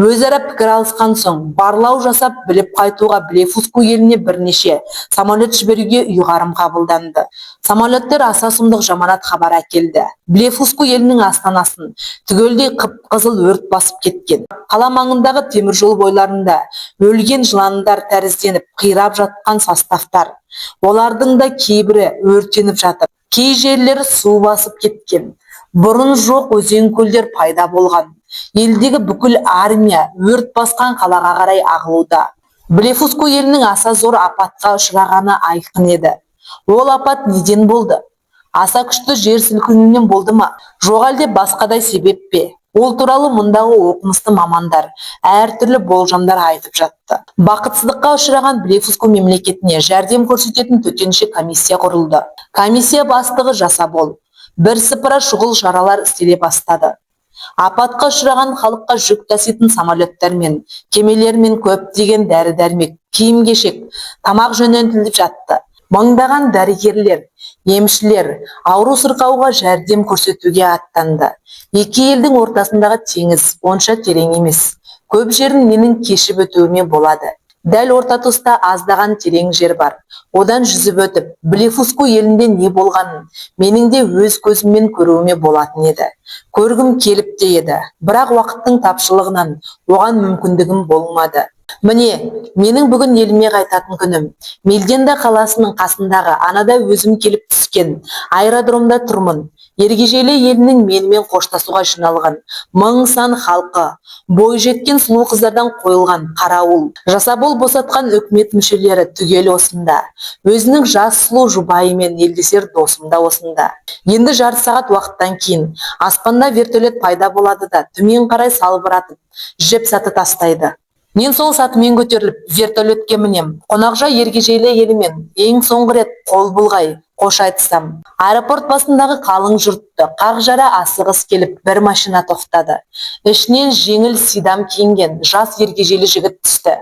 Өзара пікір алысқан соң, барлау жасап біліп қайтуға Блефуску еліне бірнеше самолет жіберуге ұйғарым қабылданды. Самолеттер аса сұмдық жаманат хабар әкелді. Блефуску елінің астанасын түгелдей қып-қызыл өрт басып кеткен. Қала маңындағы теміржол бойларында өлген жыландар тәрізденіп қирап жатқан составтар. Олардың да кейбірі өртеніп жатыр. Кей жерлері су басып кеткен. Бұрын жоқ өзен-көлдер пайда болған. Елдегі бүкіл армия өрт басқан қалаға қарай ағылуда. Блефуску елінің аса зор апатқа ұшырағаны айқын еді. Ол апат неден болды? Аса күшті жер сілкінуінен болды ма? Жоқ әлде басқадай себеп пе? Ол туралы мұндағы оқымысты мамандар әртүрлі болжамдар айтып жатты. Бақытсыздыққа ұшыраған Блефуску мемлекетіне жәрдем көрсететін төтенше комиссия құрылды. Комиссия бастығы Жасабол бірсыпыра шұғыл шаралар істеле бастады. Апатқа ұшыраған халыққа жүк таситын самолеттер мен кемелер мен көптеген дәрі-дәрмек, киім-кешек, тамақ жөнелтіліп жатты. Мыңдаған дәрігерлер, емшілер ауру сырқауға жәрдем көрсетуге аттанды. Екі елдің ортасындағы теңіз онша терең емес. Көп жерін менің кешіп өтуіме болады. Дәл орта тұста аздаған терең жер бар. Одан жүзіп өтіп, Блефуску елінде не болғанын менің де өз көзіммен көруіме болатын еді. Көргім келіп те еді, бірақ уақыттың тапшылығынан оған мүмкіндігім болмады. Міне, менің бүгін еліме қайтатын күнім. Мельденда қаласының қасындағы анада өзім келіп түскен аэродромда тұрмын. Ергежейлі елінің менімен қоштасуға жиналған мың сан халқы, бой жеткен сұлу қыздардан қойылған қарауыл, жасабол босатқан үкімет мүшелері түгел осында. Өзінің жас сұлу жұбайымен елдесер досым да осында. Енді жарты сағат уақыттан кейін аспанда вертолет пайда болады да төмен қарай салбыратып, жеп саты тастайды. Мен сол сатымен көтеріліп вертолетке мінем. Қонақжа ергежейлі елімен ең соңғы рет қол бұлғай, қош айтсам. Аэропорт басындағы қалың жұртты қақ жара асығыс келіп бір машина тоқтады. Ішінен жеңіл сидам киінген жас ергежейлі жігіт түсті.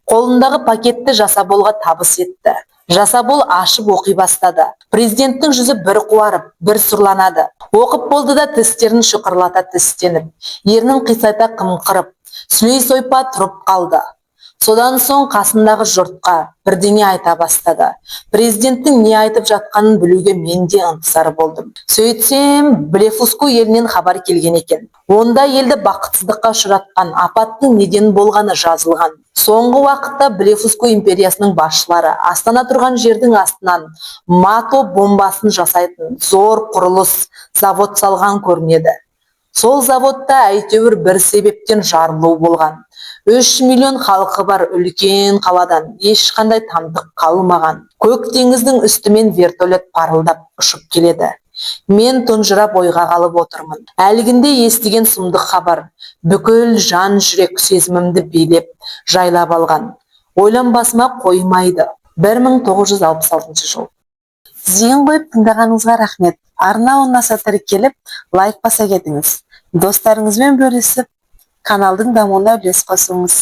Қолындағы пакетті жасаболға табыс етті. Жасабол ашып оқи бастады. Президенттің жүзі бір қуарып, бір сұрланады. Оқып болды да тістерін шұқырлата тістеніп, ернін қисайта қымқырып, сүлей сойпа тұрып қалды. Содан соң қасындағы жұртқа бірдеңе айта бастады. Президенттің не айтып жатқанын білуге мен де ынтызар болдым. Сөйтсем, Блефуску елінен хабар келген екен. Онда елді бақытсыздыққа ұшыратқан апаттың неден болғаны жазылған. Соңғы уақытта Блефуску империясының басшылары астана тұрған жердің астынан мато бомбасын жасайтын зор құрылыс завод салған көрінеді. Сол заводта әйтеуір бір себептен жарылу болған. 3 миллион халқы бар үлкен қаладан ешқандай тамдық қалмаған. Көк теңіздің үстімен вертолет парылдап ұшып келеді. Мен тұнжырап ойға қалып отырмын. Әлгінде естіген сұмдық хабар бүкіл жан жүрек сезімімді билеп, жайлап алған. Ойланбасыма қоймайды. 1966 жыл. Зейін қойып тыңдағаныңызға рахмет. Арна ұнаса тіркеліп, лайк баса кетіңіз. Достарыңызбен бөлісіп, каналдың дамуына үлес қосыңыз.